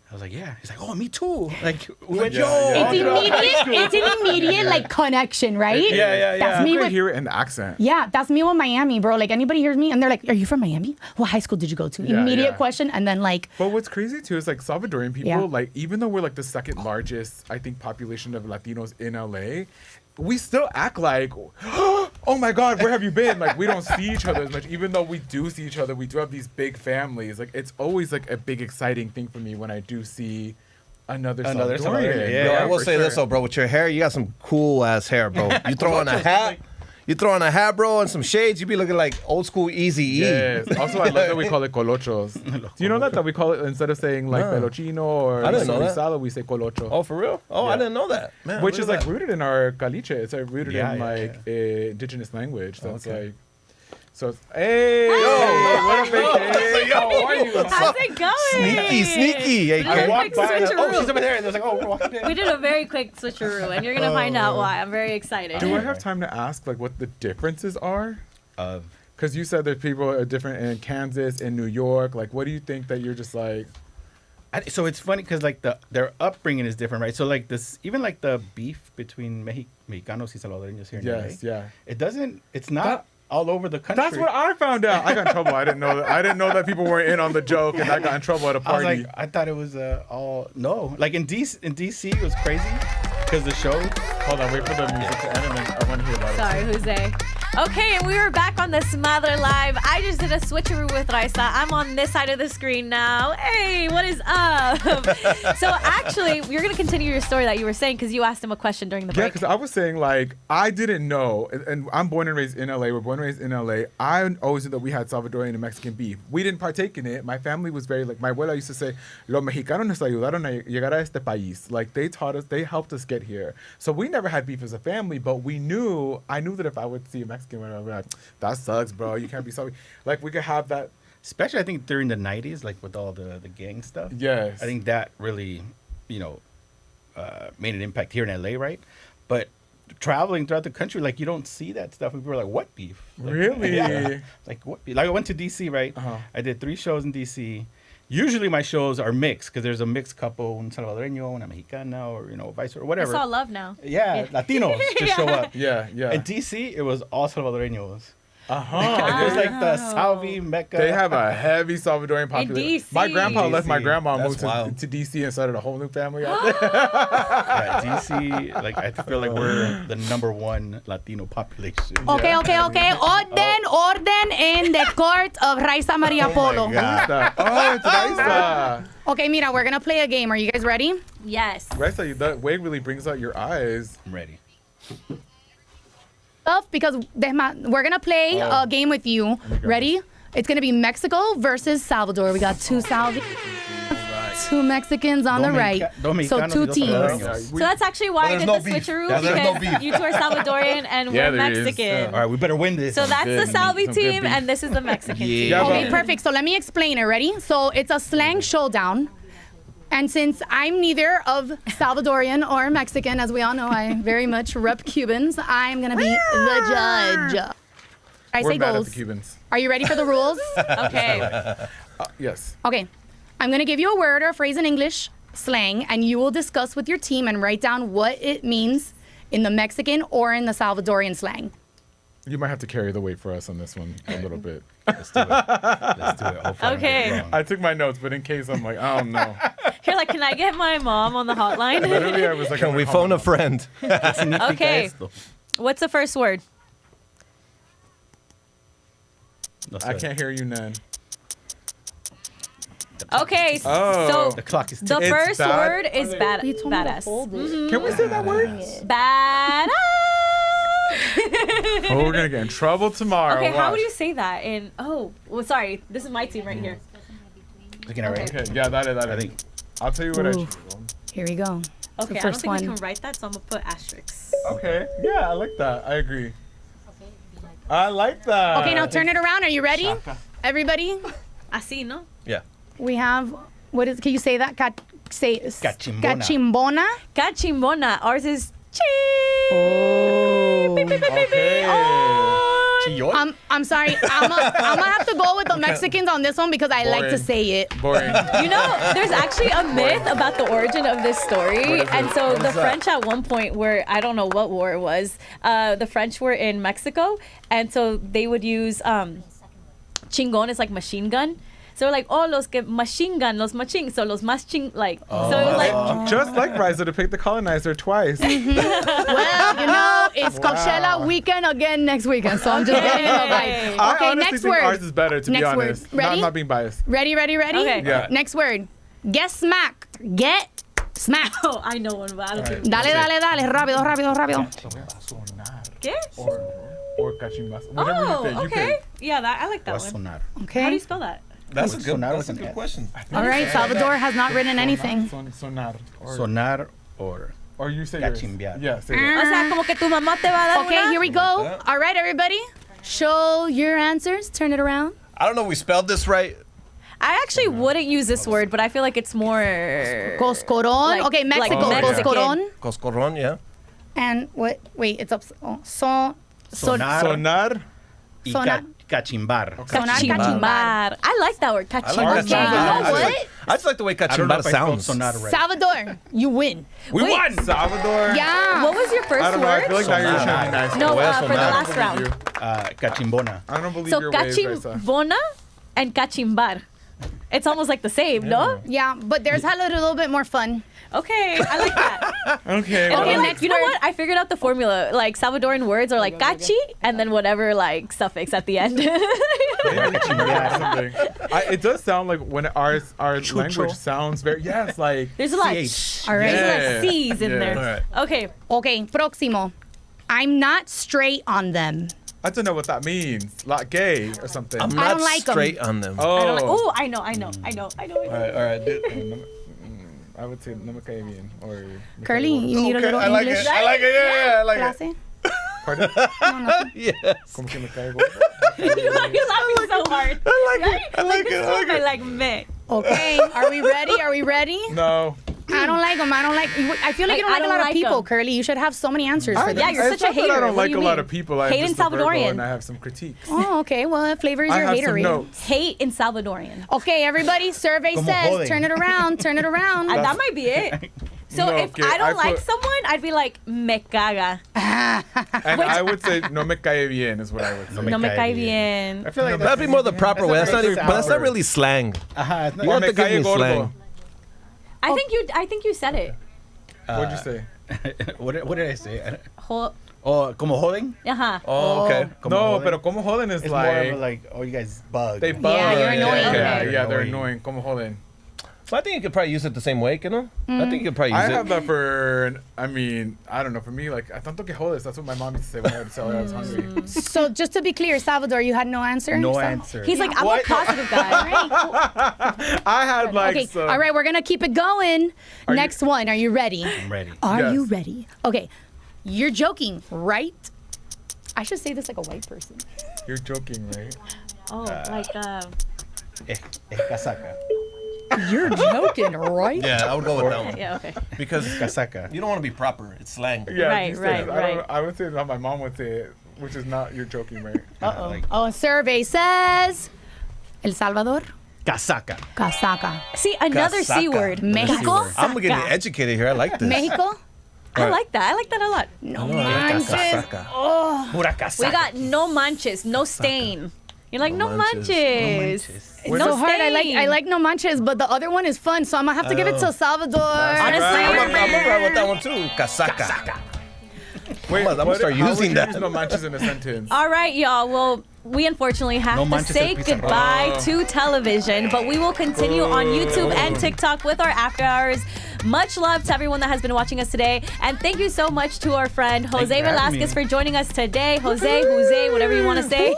I was like, yeah. He's like, oh, me too. Like, It's an immediate like connection, right? Yeah. That's me You can with, hear it in the accent. yeah, that's me with Miami, bro. Like anybody hears me and they're like, are you from Miami? What high school did you go to? Yeah, Immediate yeah. question. And then like, But what's crazy too is like Salvadorian people, Yeah. like even though we're like the second largest, I think, population of Latinos in LA, we still act like, oh my God, where have you been? Like we don't see each other as much, even though we do see each other. We do have these big families. Like it's always like a big exciting thing for me when I do see another Salvadorian. Yo, I will say this though, bro. With your hair, you got some cool ass hair, bro. You throw on a hat. You throw on a hat, bro, and some shades, you be looking like old school Eazy-E. Yes. Also, I love that we call it colochos. Do you know that we call it, instead of saying like pelochino or I didn't know that. rizado, we say colocho. Oh, for real? Oh, I didn't know that. Man, Which look is at like that. rooted in our caliche. It's like rooted Yeah, in yeah, like indigenous language. So it's Okay. like, so it's, hey, what up, AK? How are you? How's it going? Sneaky, AK. I walked by. And, switcheroo. she's over there. And I was like, oh, we're walking in. We did a very quick switcheroo, and you're gonna find out why. I'm very excited. Do I have time to ask like what the differences are? Because you said that people are different in Kansas, in New York. Like, what do you think that you're just like? So it's funny because like their upbringing is different, right? So like this, even like the beef between Mexicanos y Salvadoreños here in LA. Yes, yeah. It's not all over the country. That's what I found out. I got in trouble. I didn't know that people weren't in on the joke, and I got in trouble at a party. I was like, I thought it was all no. Like in DC, it was crazy because the show. Hold on, wait for the music to end, and then I want to hear about Sorry, it. Hoozay. Okay, and we were back on the Desmadre Live. I just did a switcheroo with Raiza. I'm on this side of the screen now. Hey, what is up? So actually, you're going to continue your story that you were saying because you asked him a question during the Yeah, break. because I was saying, like, I didn't know, and I'm born and raised in LA. We're born and raised in LA. I always knew that we had Salvadorian and Mexican beef. We didn't partake in it. My family was very, like, my abuela used to say, los mexicanos nos ayudaron a llegar a este país. Like, they taught us, they helped us get here. So we never had beef as a family, but I knew that if I would see a Mexican, I'd be like, that sucks, bro. You can't be sorry. Like, we could have that. Especially, I think, during the 90s, like, with all the gang stuff. Yes. I think that really, made an impact here in LA, right? But traveling throughout the country, like, you don't see that stuff. And people are like, what beef? Like, Really? Yeah. Like, what beef? Like, I went to D.C., right? Uh-huh. I did 3 shows in D.C. Usually my shows are mixed because there's a mixed couple, un salvadoreño, una mexicana, or, vice versa, whatever. It's all love now. Yeah, Latinos just show up. Yeah. In DC, it was all Salvadoreños. Uh-huh. It was like the Salvi, Mecca. They have a heavy Salvadorian population. DC. My grandpa left my grandma and moved wild. to DC and started a whole new family out there. Yeah, DC, like, I feel like we're the #1 Latino population. okay. Orden in the court of Raiza Maria Polo. It's Raiza. Okay, mira, we're going to play a game. Are you guys ready? Yes. Raiza, that wig really brings out your eyes. I'm ready. Because we're going to play a game with you. Ready? It's going to be Mexico versus Salvador. We got 2 two Mexicans on the right. So 2 teams. So that's actually why I did the switcheroo, because you two are Salvadorian and we're Mexican. All right, we better win this. So that's the Salvi team and this is the Mexican team. Okay, perfect. So let me explain it. Ready? So it's a slang showdown. And since I'm neither of Salvadorian or Mexican, as we all know, I very much rep Cubans, I'm going to be the judge. I We're say mad at goals. the Cubans. Are you ready for the rules? Okay. Yes. Okay. I'm going to give you a word or a phrase in English, slang, and you will discuss with your team and write down what it means in the Mexican or in the Salvadorian slang. You might have to carry the weight for us on this one a little bit. Let's do it. Hopefully Okay. I took my notes, but in case I'm like, I don't know. You're like, can I get my mom on the hotline? Literally, I was like, Can we phone a friend? Okay. What's the first word? I can't hear you, Nan. Okay, Oh. so The clock is the ticking. first bad? word is badass. Can we say that word? Badass. Oh, we're gonna get in trouble tomorrow. Okay, how Watch. would you say that in? Oh, well, sorry. This is my team right here. Looking at right. Okay, yeah, that is. I think. I'll tell you what I Ooh. choose. Here we go. Okay, the I don't first think we one. can write that, so I'm gonna put asterisks. Okay, yeah, I like that. I agree. I like that. Okay, now turn it around. Are you ready? Everybody? Así, no? Yeah. We have, can you say that? Cachimbona. Cachimbona. Cachimbona. Ours is Oh. beep, beep, beep, beep, beep. Okay. Oh, I'm sorry. I'm gonna have to go with the Mexicans on this one because I like to say it. Boring. You know, there's actually a myth about the origin of this story. And so the French at one point were, I don't know what war it was, the French were in Mexico. And so they would use chingon is like machine gun. So like, oh, los que machine gun, los maching, so los más ching, like, so it was like. Just like Raiza to pick the colonizer twice. Well, you know, it's Coachella weekend again next weekend, so I'm just getting in the vibe. Okay, I honestly next think word. ours is better, to be Next honest. word. Ready? I'm not being biased. Ready? Okay. Yeah. Next word. Get smacked. Get smacked. Oh, I know one, but I don't think. Dale. Rápido. ¿Qué? Or cachimbas. Whatever you Oh, think. You okay. pick. Yeah, I like that one. Sonar. Okay. How do you spell that? That's a good question. All right, Salvador has not written anything. Sonar. Sonar or you say yours. cachimbear. Yeah, say O that. sea, como que tu mamá te va a dar Okay, una. here we go. All right, everybody. Show your answers. Turn it around. I don't know if we spelled this right. I actually wouldn't use this word, but I feel like it's more. Coscoron. Okay, Mexico. Mexican. Coscoron. Coscorron, yeah. And what? Wait, it's up. Sonar. Sonar. Y Sonar. cachimbar. Sonar. Cachimbar. I like that word. I Cachimbar. like that. What? I just like the way I don't know cachimbar if I spelled sounds. sonar right. Salvador, you win. We Wait. won! Salvador. Yeah. What was your first I don't know. I feel word? like now you're trying to be nice. No, Voy a for the sonar. last round. Cachimbona. I don't believe So your ways, Raiza. cachimbona and cachimbar. It's almost like the same, no? Yeah, but there's a little bit more fun. Okay, I like that. Okay. Okay, well, like, you know what? I figured out the formula. Like Salvadoran words are like cachi and then whatever like suffix at the end. something. It does sound like when our language sounds very like There's a lot. CH. All right, Yeah. there's a lot of C's in Yeah. there. All right. Okay. Okay, próximo. I'm not straight on them. I don't know what that means. Like gay or something. I'm I not don't like 'em. straight on them. Oh. Oh, I know. All right. I would say no me cae bien or Curly, you need a little I like English. it. I like it. Yeah, I like it. Clase? Pardon? Yes. Como que me cae gordo. You're laughing so hard. I like it. I like it. I like it. Like me. Okay, are we ready? No. I don't like them. I feel like you don't I like a don't lot of like people, 'em. Curly. You should have so many answers for Yeah, them. you're It's such a not that hater. I don't What like do a you lot mean? of people. I'm Hate in just a Virgo Salvadorian. and I have some critiques. Oh, okay. Well, flavor is I your have some haterade. notes. Hate in Salvadorian. Okay, everybody, survey Como says, joden. turn it around. That might be it. So No, if okay, I don't I like put- someone, I'd be like, me caga. And I would say no me cae bien is what I would say. No me cae bien. I feel like That'd be more the proper way. That's not even, racist but that's not word. really slang. Ajá, it's You not- have me to give cae me gordo. slang. I think you said it. What'd you say? what did I say? Ho- Oh, como joden? Ajá. Oh, okay. Como No, joden? pero como joden is It's more of a, like like, oh, you guys bug. they bug. Yeah, you're annoying. Yeah, Okay. yeah, they're annoying. Como joden. So I think you could probably use it the same way, you know? I think you could probably use I it. have that for, I mean, I don't know, for me, like, tanto que jodes, that's what my mom used to say when I would tell her I was hungry. So just to be clear, Salvador, you had no answer? No So- answer. He's like, I'm a positive guy. I had like Okay, some. all right, we're going to keep it going. Next one. Are you ready? I'm ready. Are Yes. you ready? Okay, you're joking, right? I should say this like a white person. You're joking, right? Oh, like Es casaca. You're joking, right? Yeah, I would go with that one. yeah, okay. Because Casaca. you don't want to be proper. It's slang. Yeah, Right, you said right, it. right. I would say it how my mom would say it, which is not, you're joking, right? Oh, survey says El Salvador, Casaca. casaca. See, another C Casaca. word. Mexico, I'm getting educated here. I like this. Mexico. I like that. I like that a lot. No manches. manches. Oh, Pura casaca. We got no manches, no stain. You're like, no manches. it's so hard. I like no manches, but the other one is fun, so I'm gonna have to give it to Salvador. Honestly, I'm gonna ride with that one too. Casaca. Wait, I'm gonna start how would using you that. use no manches in a sentence? All right, y'all. Well, we unfortunately have No to manches say el pizarrón. goodbye to television, but we will continue on YouTube and TikTok with our after hours. Much love to everyone that has been watching us today. And thank you so much to our friend Jose you for having Velasquez me. for joining us today. Jose, whatever you want to say.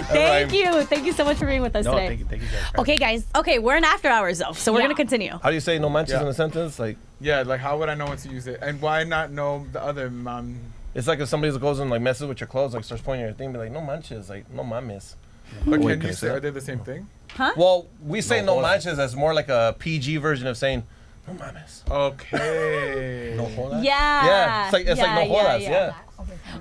Thank you. Thank you so much for being with us No, today. thank you guys. Okay, guys. Okay, we're in after hours though, so we're Yeah. going to continue. How do you say no manches Yeah. in a sentence? Like, Yeah, like how would I know when to use it? And why not know the other it's like if somebody goes and like messes with your clothes, like starts pointing at your thing, be like, no manches, like no mames. But Wait, can can I you say say, that? are they the same thing? Well, we say No no jodas. manches as more like a PG version of saying no mames. Okay. No jodas. Yeah. Yeah, it's like no jodas. Yeah.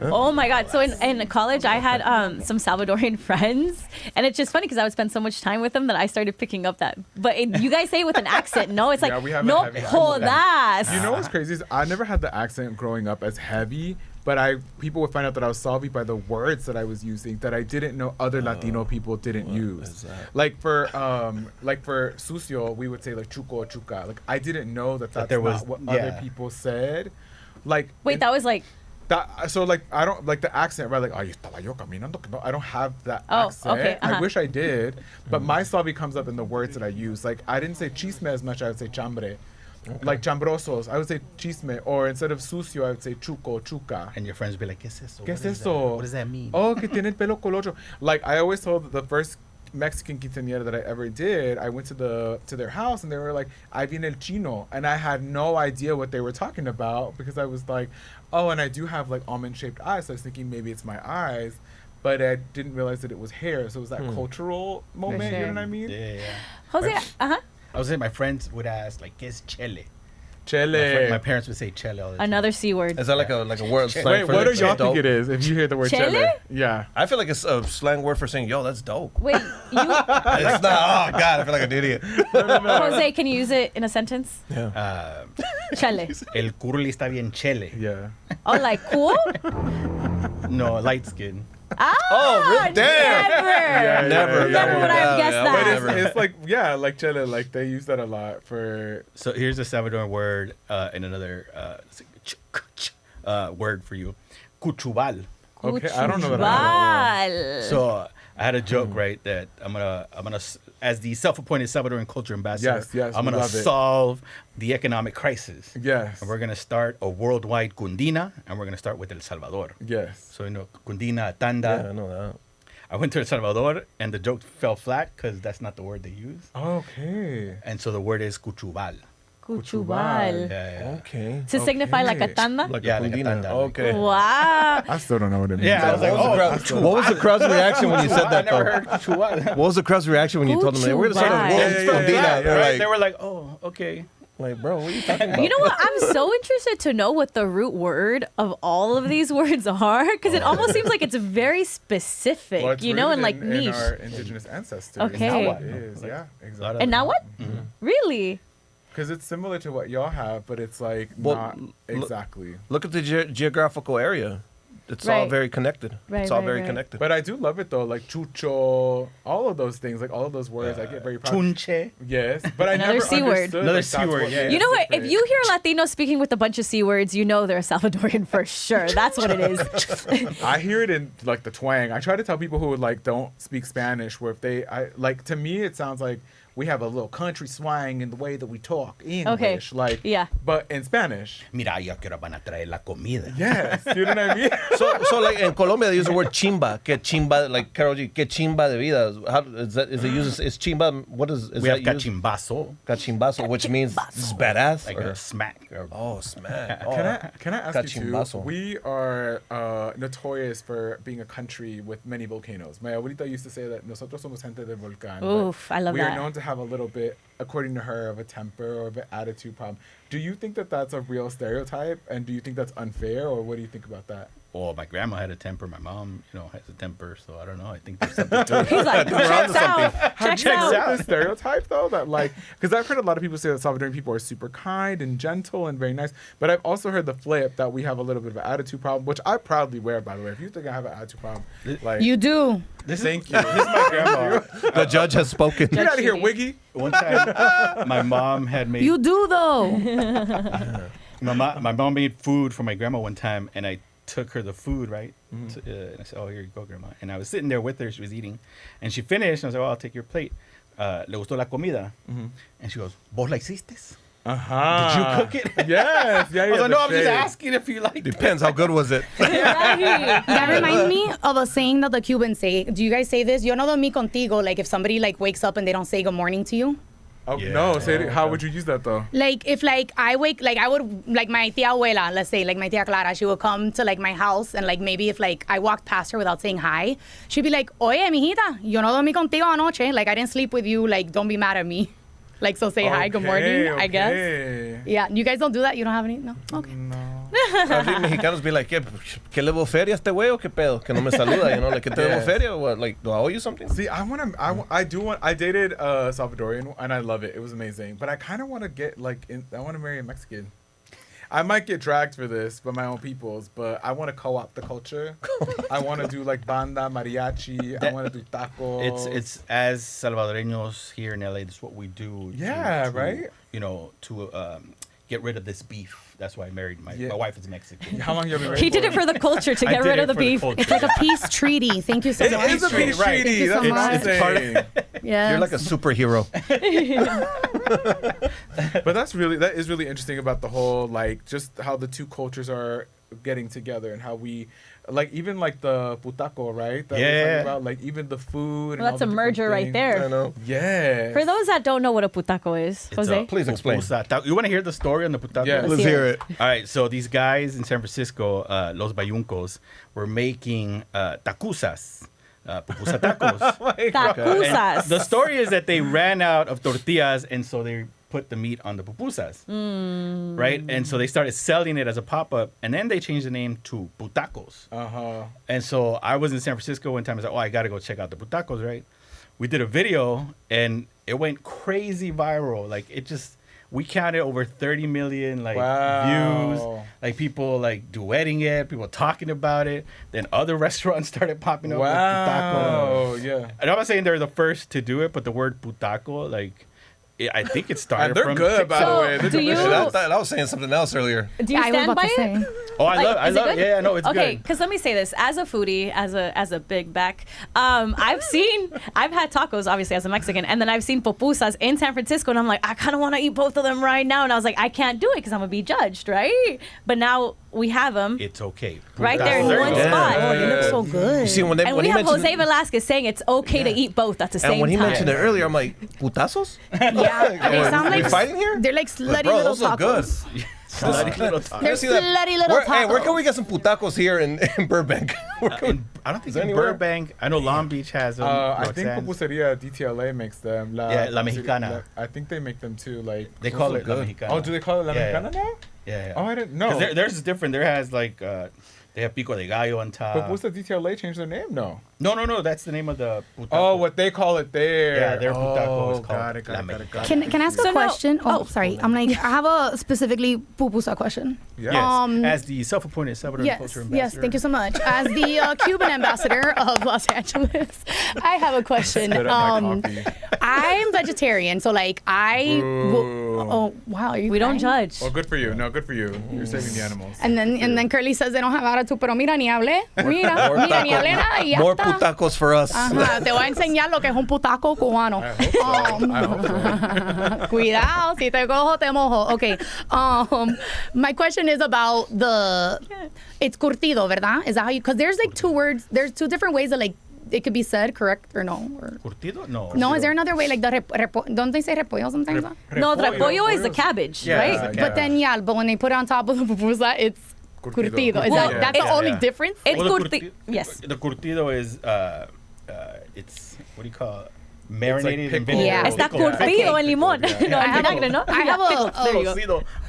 Oh my God. So in college, I had some Salvadorian friends. And it's just funny because I would spend so much time with them that I started picking up that. But you guys say it with an accent. No, it's like, we have no a heavy jodas. You know what's crazy is I never had the accent growing up as heavy. But people would find out that I was Salvi by the words that I was using that I didn't know other Latino people didn't use. Like for sucio, we would say like chuco or chuca. Like I didn't know that's not what other people said. Like wait, that was like that. So like I don't like the accent, right? Like ay estaba yo caminando. No, I don't have that accent. Okay, I wish I did, but my Salvi comes up in the words that I use. Like I didn't say chisme as much. I would say chambre. Okay. Like chambrosos, I would say chisme, or instead of sucio, I would say chuco, chuca. And your friends would be like, ¿Qué es eso? ¿Qué es eso? What does that mean? Oh, que tiene el pelo colocho. Like I always told the first Mexican quinceañera that I ever did, I went to their house and they were like, "Ahí viene el chino," and I had no idea what they were talking about because I was like, "Oh, and I do have like almond-shaped eyes," so I was thinking maybe it's my eyes. But I didn't realize that it was hair, so it was that cultural moment. You know what I mean? Yeah. Hoozay, I was saying my friends would ask like, ¿Qué es chele? Chele. My parents would say chele all the time. Another C word. Is that like a word slang Wait, for what do like, y'all dope? think it is if you hear the word chele? Yeah. I feel like it's a slang word for saying, yo, that's dope. Wait, It's not, oh, God, I feel like an idiot. Hoozay, can you use it in a sentence? Yeah. Chele. El curly está bien chele. Yeah. Oh, like cool? No, light skin. Oh, really? Damn. Never. Never would I have guessed that. But it's like, like chele, like they use that a lot for. So here's a Salvadoran word and another word for you. Cuchubal. Okay, I don't know that. So I had a joke, right, that I'm gonna, as the self-appointed Salvadoran culture ambassador, yes, I'm gonna solve the economic crisis. Yes. And we're gonna start a worldwide cundina, and we're gonna start with El Salvador. Yes. So cundina, tanda. Yeah, I know that. I went to El Salvador, and the joke fell flat because that's not the word they use. Okay. And so the word is cuchubal. Cuchubal. Yeah. Okay. To signify like a tanda? Like a tanda. Okay. Wow. I still don't know what it means. Yeah, I was like, what was the crowd's reaction when you said that, I never though? heard cuchubal. What was the crowd's reaction when you told them, like, we're going to start a world's Fundina? Right? They were like, oh, okay. Like, bro, what are you talking about? You know what? I'm so interested to know what the root word of all of these words are because it almost seems like it's very specific, Well, it's you know, and like in niche. our indigenous ancestors. Okay. Now what it is, yeah, exactly. And now what? Really? Because it's similar to what y'all have, but it's like not exactly. Look at the geographical area. It's all very connected. It's all very connected. But I do love it though, like chucho, all of those things, like all of those words, I get very proud. Chunche. Yes, but I Another never C word. understood. Another like, C that's word, what yeah. makes You know what? it If you hear Latinos speaking with a bunch of C words, you know they're Salvadorian for sure. That's what it is. I hear it in like the twang. I try to tell people who like don't speak Spanish, where if to me it sounds like we have a little country swang in the way that we talk English, like but in Spanish. Mira, ya que ahora van a traer la comida. Yes, you know what I mean. So like in Colombia they use the word chimba. Que chimba, like Karol G. Que chimba de vida. How is that? Is it used? Is chimba? What is we that have used? cachimbazo. Cachimbazo, which means this is badass. Like a smack. Smack. Can I ask you Cachimbazo. too? We are notorious for being a country with many volcanoes. My abuelita used to say that nosotros somos gente del volcán. Oof, I love we that. are known to have a little bit, according to her, of a temper or of an attitude problem. Do you think that that's a real stereotype? And do you think that's unfair? Or what do you think about that? Well, my grandma had a temper. My mom, has a temper. So I don't know. I think there's something to it. He's like, checks out. Checks out. The stereotype though that like, because I've heard a lot of people say that Salvadoran people are super kind and gentle and very nice, but I've also heard the flip that we have a little bit of an attitude problem, which I proudly wear, by the way. If you think I have an attitude problem, like you do. Thank you. This is my grandma. The judge has spoken. Get out of here, Wiggy. One time, my mom had made. You do though. My mom made food for my grandma one time, and I took her the food, right? And I said, "Oh, here you go, grandma." And I was sitting there with her. She was eating, and she finished. And I was like, "Oh, I'll take your plate." Le gustó la comida, and she goes, "¿Vos la hiciste?" Did you cook it? Yes. Yeah. I was like, "No, I'm just asking if you like." Depends. How good was it? That reminds me of a saying that the Cubans say. Do you guys say this? Yo no dormí contigo. Like if somebody like wakes up and they don't say good morning to you. Oh, no, say it. How would you use that though? Like if like I wake, like I would, like my tia abuela, let's say, like my tia Clara, she would come to like my house and like maybe if like I walked past her without saying hi, she'd be like, "Oye, mijita, yo no dormí contigo anoche. Like I didn't sleep with you. Like don't be mad at me." Like, so say hi, good morning, I guess. Yeah, you guys don't do that? You don't have any? No? Okay. Some mexicanos be like, ¿qué le debo feria a este güey o qué pedo? Que no me saluda, you know? Like, ¿qué te debo feria? What? Like, do I owe you something? See, I dated Salvadorian and I love it. It was amazing. But I kind of want to get, like, I want to marry a Mexican. I might get dragged for this by my own peoples, but I want to co-opt the culture. I want to do like banda, mariachi. I want to do tacos. It's as Salvadoreños here in LA. That's what we do. Yeah, right. You know, to get rid of this beef. That's why I married my wife is Mexican. How long have you been married? He did it for the culture to get rid of the beef. It's like a peace treaty. Thank you so much. It is a peace treaty. Thank you so much. It's part of Yes. You're like a superhero. But that is really interesting about the whole, like, just how the two cultures are getting together and how we, like, even like the putaco, right? That we're talking about, like, even the food. Well, that's a merger right there. I know. Yeah. For those that don't know what a putaco is, Jose. Please explain. You want to hear the story on the putaco? Yeah, let's hear it. All right, so these guys in San Francisco, Los Bayuncos, were making tacuzas. Pupusa tacos. Tacuzas. And the story is that they ran out of tortillas, and so they put the meat on the pupusas, right? And so they started selling it as a pop-up, and then they changed the name to putacos. And so I was in San Francisco one time. I was like, oh, I got to go check out the putacos, right? We did a video, and it went crazy viral. Like, it just... We counted over 30 million views, like people like duetting it, people talking about it. Then other restaurants started popping up with putaco. Yeah. And I'm not saying they're the first to do it, but the word putaco, like, I think it started they're from good, by the way. Do you? I was saying something else earlier. Do you stand by it? Oh, I love it. Yeah, no, it's good. Okay, because let me say this: as a foodie, as a big back, I've had tacos obviously as a Mexican, and then I've seen pupusas in San Francisco, and I'm like, I kind of want to eat both of them right now, and I was like, I can't do it because I'm gonna be judged, right? But now we have them. It's okay. Right there in one spot. Oh, you look so good. You see, when we have Jose Velasquez saying it's okay to eat both at the same time. And when he mentioned it earlier, I'm like, putazos? Yeah, they sound like fighting here? They're like slutty Bro, little those look good. tacos. Slutty little tacos. They're slutty little tacos. Hey, where can we get some putacos here in Burbank? I don't think in Burbank. I know Long Beach has them. I think Pupuseria DTLA makes them. La Mexicana. I think they make them too. Like, they call it La Mexicana. Oh, do they call it La Mexicana now? Yeah. Oh, I didn't know. Theirs is different. There has like they have pico de gallo on top. But what's the DTLA change their name? No. No. That's the name of the putaco. Oh, what they call it there. Yeah, their putaco is called got it. Can I ask a question? Sorry. I'm like, I have a specifically pupusa question. Yes. As the self-appointed Salvadoran culture ambassador. Yes, thank you so much. As the Cuban ambassador of Los Angeles, I have a question. I'm vegetarian, so like oh wow, we don't judge. Oh, good for you. No, good for you. You're saving the animals. And then Curly says they don't have attitude, pero mira ni hablé. Mira ni hablé nada y ya More está. putacos for us. Ajá, te voy a enseñar lo que es un putaco cubano. I hope so. Cuidado, si te cojo te mojo. Okay. My question is about it's curtido, ¿verdad? Is that how you? Because there's like two words. There's two different ways that like it could be said, correct or no? Curtido? No. No, is there another way like don't they say repollo sometimes? No, repollo is the cabbage, right? But then but when they put it on top of the pupusa, it's curtido. Is that's the only difference? It's curtido. Yes. The curtido is it's what do you call it? Marinated in vinegar. Yeah. Está curtido en limón. No, I have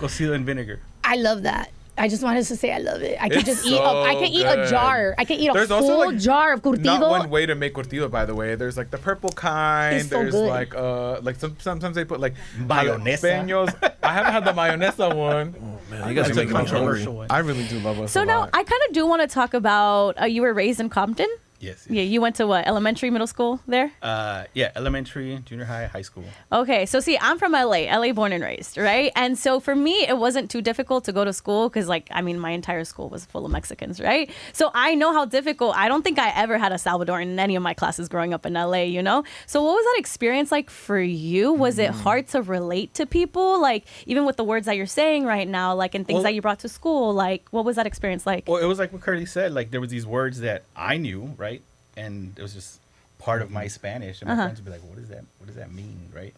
Cocido in vinegar. I love that. I just wanted to say I love it. I can It's just eat. I can eat a jar. I can eat a full jar of curtido. Not one way to make curtido, by the way. There's like the purple kind. It's so There's good. like sometimes they put like mayonesa. jalapenos. I haven't had the mayonesa one. Oh man, you guys are making me hungry. I really do love us. So now I kind of do want to talk about. You were raised in Compton. Yes. Yeah, you went to what, elementary, middle school there? Yeah, elementary, junior high, high school. Okay, so see, I'm from LA born and raised, right? And so for me, it wasn't too difficult to go to school because, like, I mean, my entire school was full of Mexicans, right? So I know how difficult. I don't think I ever had a Salvadoran in any of my classes growing up in LA, you know? So what was that experience like for you? Was it hard to relate to people? Like, even with the words that you're saying right now, like, and things that you brought to school, like, what was that experience like? Well, it was like what Curly said. Like, there was these words that I knew, right? And it was just part of my Spanish, and my friends would be like, "What does that mean?" Right?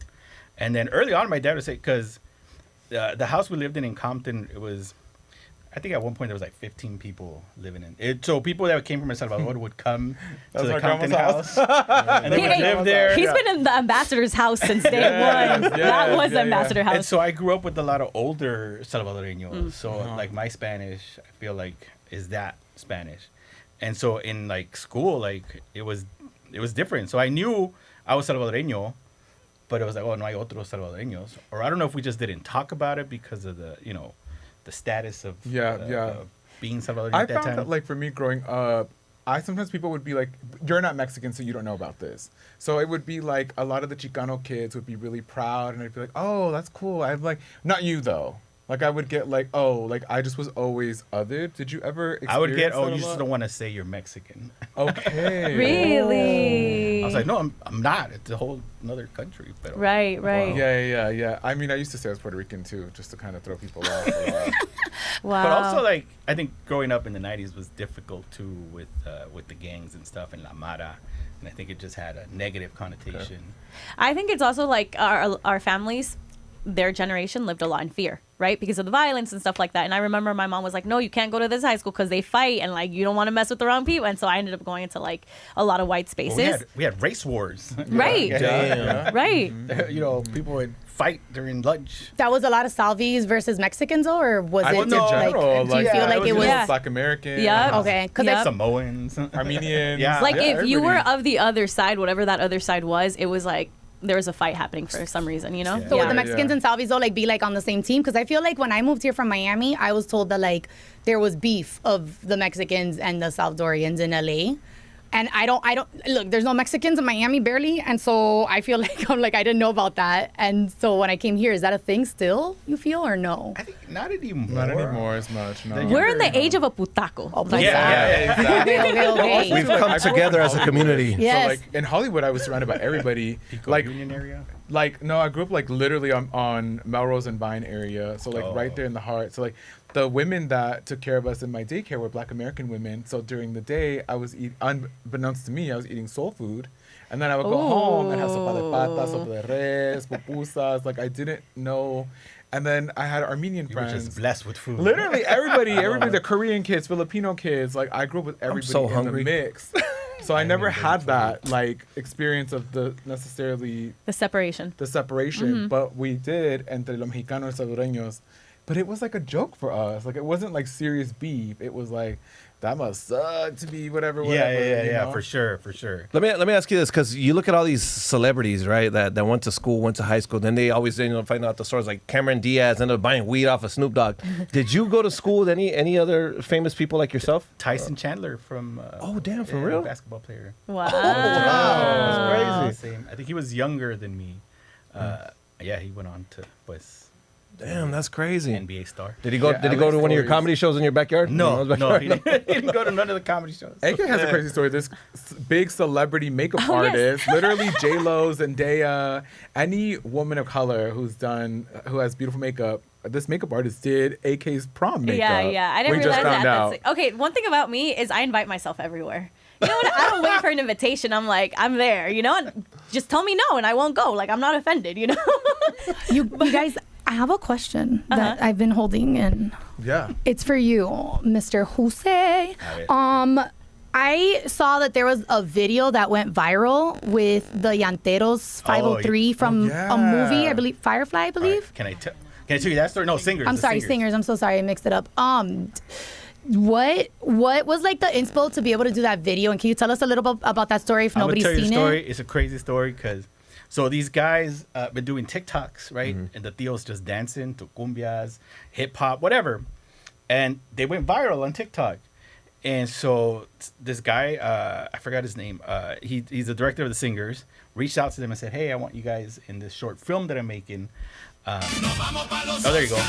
And then early on, my dad would say, because the house we lived in Compton, it was, I think at one point there was like 15 people living in it. So people that came from El Salvador would come to the Compton house. And they would live there. He's been in the ambassador's house since day one. That was the ambassador house. And so I grew up with a lot of older Salvadoreños. So like my Spanish, I feel like is that Spanish. And so in like school, like it was different. So I knew I was Salvadoreño, but it was like, oh, no hay otros Salvadoreños. Or I don't know if we just didn't talk about it because of the, the status of being Salvadorian I at that found time. that, like, for me growing up, sometimes people would be like, you're not Mexican, so you don't know about this. So it would be like a lot of the Chicano kids would be really proud, and I'd be like, oh, that's cool. I'm like, not you, though. Like, I would get like, oh, like, I just was always othered. Did you ever experience I would get, oh, that you a just lot? don't want to say you're Mexican. Okay. Really? I was like, no, I'm not. It's a whole another country. But Right. Yeah. I mean, I used to say I was Puerto Rican, too, just to kind of throw people off a lot. Wow. But also, like, I think growing up in the 90s was difficult, too, with the gangs and stuff and La Mara. And I think it just had a negative connotation. I think it's also like our families, their generation lived a lot in fear, right? Because of the violence and stuff like that. And I remember my mom was like, no, you can't go to this high school because they fight and like you don't want to mess with the wrong people. And so I ended up going into like a lot of white spaces. Well, we had race wars. Right. Right. People would fight during lunch. That was a lot of Salvis versus Mexicans, or was it in general, do you feel like it was Black American? Yeah. Okay. Samoans, Armenians. Like if you were of the other side, whatever that other side was, it was like there was a fight happening for some reason, So would the Mexicans and Salvis though like be like on the same team? Because I feel like when I moved here from Miami, I was told that like there was beef of the Mexicans and the Salvadorians in LA. And I don't look, there's no Mexicans in Miami barely. And so I feel like I didn't know about that. And so when I came here, is that a thing still, you feel, or no? I think not anymore. Not anymore as much, no. We're in the age of a putaco. Exactly. Okay. We've come together as a community. Yes. So like in Hollywood, I was surrounded by everybody. Like Union area? Like, no, I grew up like literally on Melrose and Vine area. So like right there in the heart. So like the women that took care of us in my daycare were Black American women. So during the day, I was unbeknownst to me, I was eating soul food. And then I would go home and have sopa de pata, sopa de res, pupusas. Like I didn't know. And then I had Armenian friends. You were just blessed with food. Literally everybody, the Korean kids, Filipino kids. Like I grew up with everybody in the mix. So I never had that like experience of the separation. Mm-hmm. But we did entre los mexicanos y salvadoreños. But it was like a joke for us. Like it wasn't like serious beef. It was like that must suck to be whatever. Yeah, for sure. Let me ask you this, because you look at all these celebrities, right, that went to school, went to high school, then they always find out the stories like Cameron Diaz ended up buying weed off of Snoop Dogg. Did you go to school with any other famous people like yourself? Tyson Chandler from for real? Basketball player. Wow. That's crazy. I think he was younger than me. He went on to Damn, that's crazy. NBA star. Did he go? Did he go to one of your comedy shows in your backyard? No, he didn't go to none of the comedy shows. AK has a crazy story. This big celebrity makeup artist, literally J-Lo, Zendaya, any woman of color who has beautiful makeup. This makeup artist did AK's prom makeup. Yeah. I didn't realize that. Okay, one thing about me is I invite myself everywhere. You know what? I don't wait for an invitation. I'm like, I'm there, and just tell me no and I won't go. Like, I'm not offended, You guys, I have a question that I've been holding in. Yeah. It's for you, Mr. Hoozay. I saw that there was a video that went viral with the Llanteros 503 from a movie, I believe, Firefly, I believe. Right. Can I tell you that story? No, Singers. I'm sorry, Singers. I'm so sorry, I mixed it up. What was like the inspo to be able to do that video? And can you tell us a little bit about that story if nobody's seen it? It's a crazy story because so these guys been doing TikToks, right? Mm-hmm. And the tios just dancing to cumbias, hip hop, whatever. And they went viral on TikTok. And so this guy, I forgot his name. He's the director of the Singers. Reached out to them and said, "Hey, I want you guys in this short film that I'm making." There you go.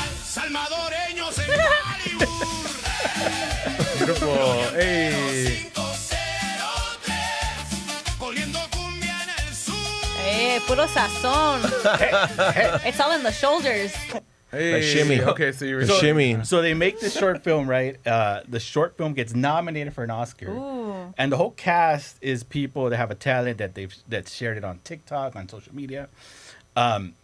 Beautiful. Hey. Hey, puro sazón. It's all in the shoulders. Hey. Like shimmy. Okay, so you're shimmy. So they make this short film, right? The short film gets nominated for an Oscar. Ooh. And the whole cast is people that have a talent that shared it on TikTok, on social media. And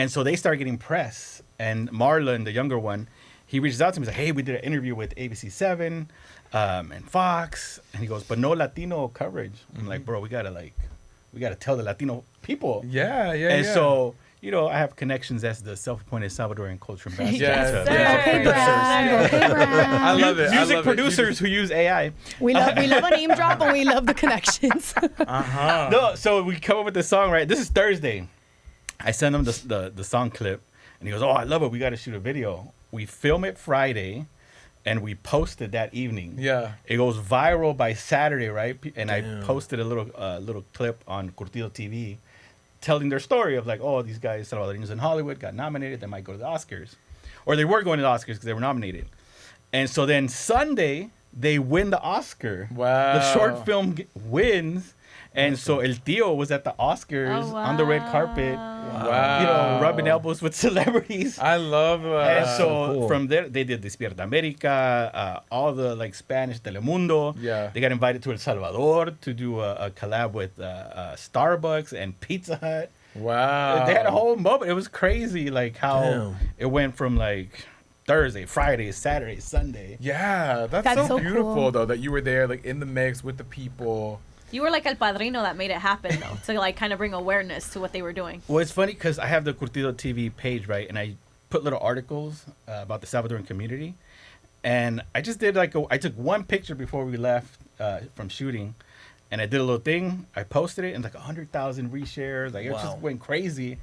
so they start getting press. And Marlon, the younger one, he reaches out to me. He's like, hey, we did an interview with ABC7 and Fox. And he goes, but no Latino coverage. I'm like, bro, we gotta tell the Latino people. Yeah. And so, you know, I have connections as the self-appointed Salvadoran culture ambassador. Yes, I love it. Music producers who use AI. We love a name drop, and we love the connections. No, so we come up with this song, right? This is Thursday. I send him the song clip, and he goes, oh, I love it. We got to shoot a video. We film it Friday, and we post it that evening. Yeah. It goes viral by Saturday, right? And I posted a little clip on Curtido TV telling their story of like, oh, these guys, Salvadorians in Hollywood, got nominated. They might go to the Oscars. Or they were going to the Oscars because they were nominated. And so then Sunday, they win the Oscar. Wow. The short film wins. And so El Tío was at the Oscars on the red carpet, Wow. you know, rubbing elbows with celebrities. I love that. And so from there, they did Despierta America, all the like Spanish Telemundo. Yeah. They got invited to El Salvador to do a collab with Starbucks and Pizza Hut. Wow. They had a whole moment. It was crazy, like how it went from like Thursday, Friday, Saturday, Sunday. Yeah, that's so beautiful cool. though that you were there like in the mix with the people. You were like El Padrino that made it happen, though, to like kind of bring awareness to what they were doing. Well, it's funny because I have the Curtido TV page, right? And I put little articles about the Salvadoran community. And I just did I took one picture before we left from shooting. And I did a little thing. I posted it and like 100,000 reshares. Like it just went crazy.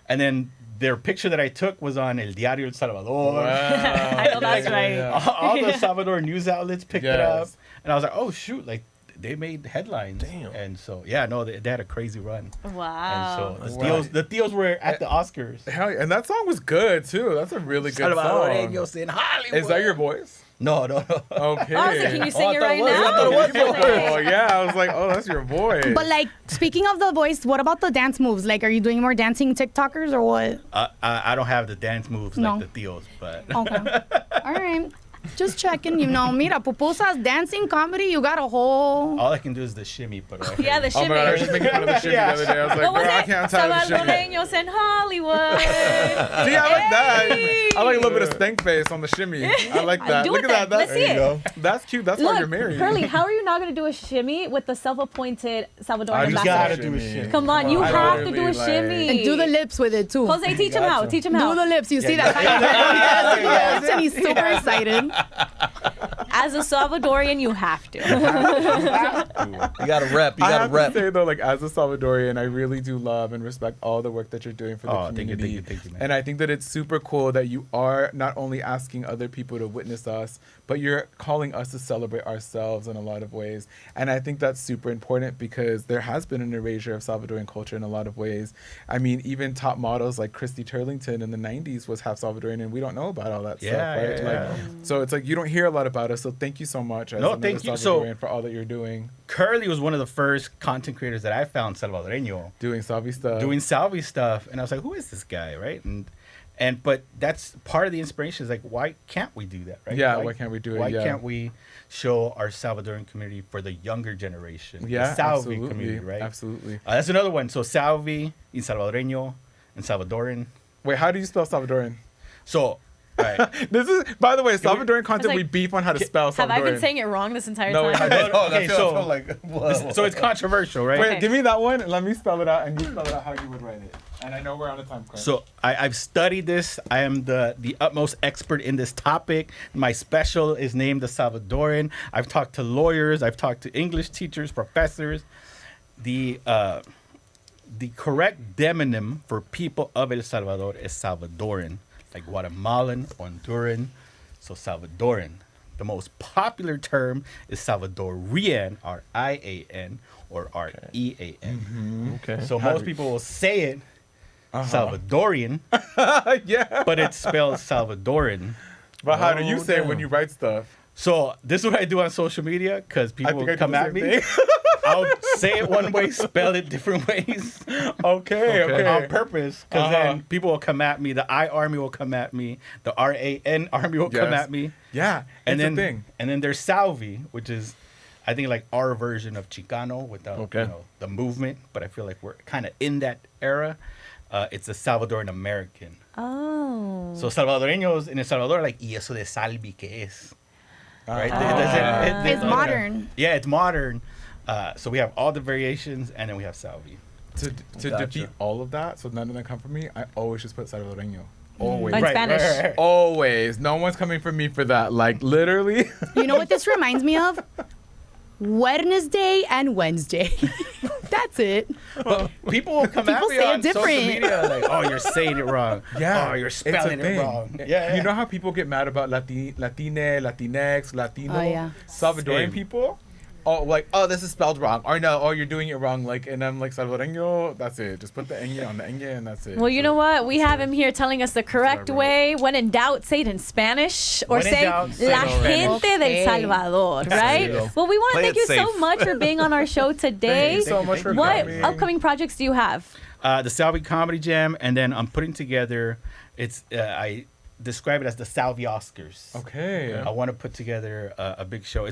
And then their picture that I took was on El Diario El Salvador. Wow. I know that's right. All the Salvador news outlets picked it up. And I was like, oh, shoot. Like, they made headlines. Damn. And so, yeah, no, they had a crazy run. Wow. And so the Theos were at the Oscars. Hell, and that song was good, too. That's a really good Salvadoreños song. in Hollywood. Is that your voice? No. Okay. Oh, I was like, can you sing it right now? Oh, yeah. I was like, oh, that's your voice. But like, speaking of the voice, what about the dance moves? Like, are you doing more dancing TikTokers or what? I don't have the dance moves like the Theos, but... Okay. All right. Just checking, you know. Mira, Pupusa's dancing comedy, you got a whole... All I can do is the shimmy, but... Yeah, the shimmy. I was just making fun of the shimmy the other day. I was like, bro, I can't tell the shimmy. Salvadoreños in Hollywood. See, I like that. I like a little bit of stank face on the shimmy. I like that. Do Look it at that. then. Let's see it. That's cute. That's Look, why you're married. Curly, how are you not going to do a shimmy with the self-appointed Salvadoran I just gotta ambassador? do a shimmy. Come on, you have to do a shimmy. And do the lips with it, too. Jose, teach him how. Teach him how. Do the lips. You see that? Yes, and he's super excited. As a Salvadorian, you have to. You got to rep. You I got to have rep. to say though, like as a Salvadorian, I really do love and respect all the work that you're doing for the community. Thank you, man. And I think that it's super cool that you are not only asking other people to witness us, but you're calling us to celebrate ourselves in a lot of ways. And I think that's super important because there has been an erasure of Salvadoran culture in a lot of ways. I mean, even top models like Christy Turlington in the 90s was half Salvadorian, and we don't know about all that stuff, right? Yeah. So it's like you don't hear a lot about us. So thank you so much as another thank you. Salvadorian for all that you're doing. Curly was one of the first content creators that I found Salvadoreño. Doing Salvi stuff. Doing Salvi stuff. And I was like, who is this guy, right? But that's part of the inspiration is like, why can't we do that, right? Yeah, why can't we do it? Why Yeah. can't we show our Salvadoran community for the younger generation? Yeah, the Salvi absolutely. community, right? Absolutely. That's another one. So Salvi, and Salvadoreño, and Salvadoran. Wait, how do you spell Salvadoran? So, right. This is, by the way, Salvadoran content. like, we beef on how to spell Salvadoran. Have I been saying it wrong this entire No, time? Okay, so it's controversial, right? Wait, give me that one. Let me spell it out, and you spell it out how you would write it. And I know we're on a time crunch. So I've studied this. I am the utmost expert in this topic. My special is named the Salvadoran. I've talked to lawyers. I've talked to English teachers, professors. The correct demonym for people of El Salvador is Salvadoran, like Guatemalan, Honduran. So Salvadoran. The most popular term is Salvadorian, R-I-A-N, or R-E-A-N. Okay. So most people will say it Salvadorian, yeah, but it's spelled Salvadoran. But how do you say it when you write stuff? So this is what I do on social media because people will I do come the at same me. thing. I'll say it one way, spell it different ways. Okay. On purpose, because then people will come at me. The I army will come at me. The RAN army will come at me. Yeah, and it's then a thing. And then there's Salvi, which is, I think, like our version of Chicano without the movement. But I feel like we're kind of in that era. It's a Salvadoran American. Oh. So salvadoreños in El Salvador are like, y eso de Salvi, ¿qué es? Right? It's modern. Yeah, it's modern. So we have all the variations, and then we have Salvi. To defeat all of that, so none of them come from me, I always just put Salvadoreño. Always. In Spanish. Right. Always. No one's coming for me for that. Like, literally. You know what this reminds me of? Wednesday and Wednesday. That's it. But people will come at me say on it social different. media like, oh, you're saying it wrong. Yeah. Oh, you're it's a spelling it thing. wrong. Yeah. You know how people get mad about Latine, Latinx, Latino, Oh, yeah. Salvadoran Same. people? Oh, like, oh, this is spelled wrong. Or no, oh, you're doing it wrong. Like, and I'm like, Salvadoreño, that's it. Just put the ñ on the ñ and that's it. Well, you know what? We have him here telling us the correct way. When in doubt, say it in Spanish or When in say doubt, say La it in gente Spanish. del Salvador, right? There you go. Well, we want to Play thank it you so safe. much for being on our show today. Thank you so much for What coming. upcoming projects do you have? The Salvi Comedy Jam, and then I'm putting together, I describe it as the Salvi Oscars. Okay. I want to put together a big show.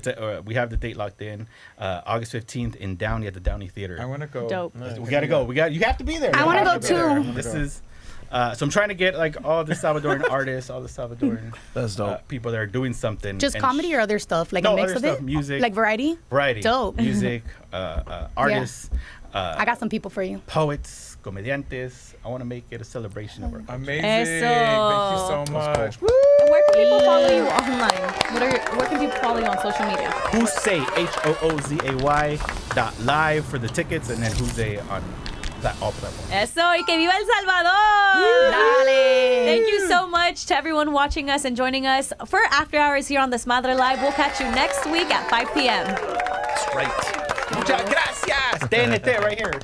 We have the date locked in, August 15th in Downey at the Downey Theater. I want to go. Dope. We gotta go. You have to be there. I wanna go too. This is. So I'm trying to get like all the Salvadoran artists, all the Salvadoran That's dope. people that are doing something. Just and comedy or other stuff? Like No, a mix other of stuff, it? music. Like variety? variety, Dope. music, artists, I got some people for you. poets, comediantes. I want to make it a celebration of our culture. Amazing. Eso. Thank you so much. Where can people follow you online? Where can people follow you on social media? Hoozay, HOOZAY.live for the tickets, and then Hoozay on all platforms. Eso, y que viva El Salvador! Dale! Thank you so much to everyone watching us and joining us for After Hours here on Desmadre Live. We'll catch you next week at 5 p.m. Straight. Muchas gracias. TNT right here.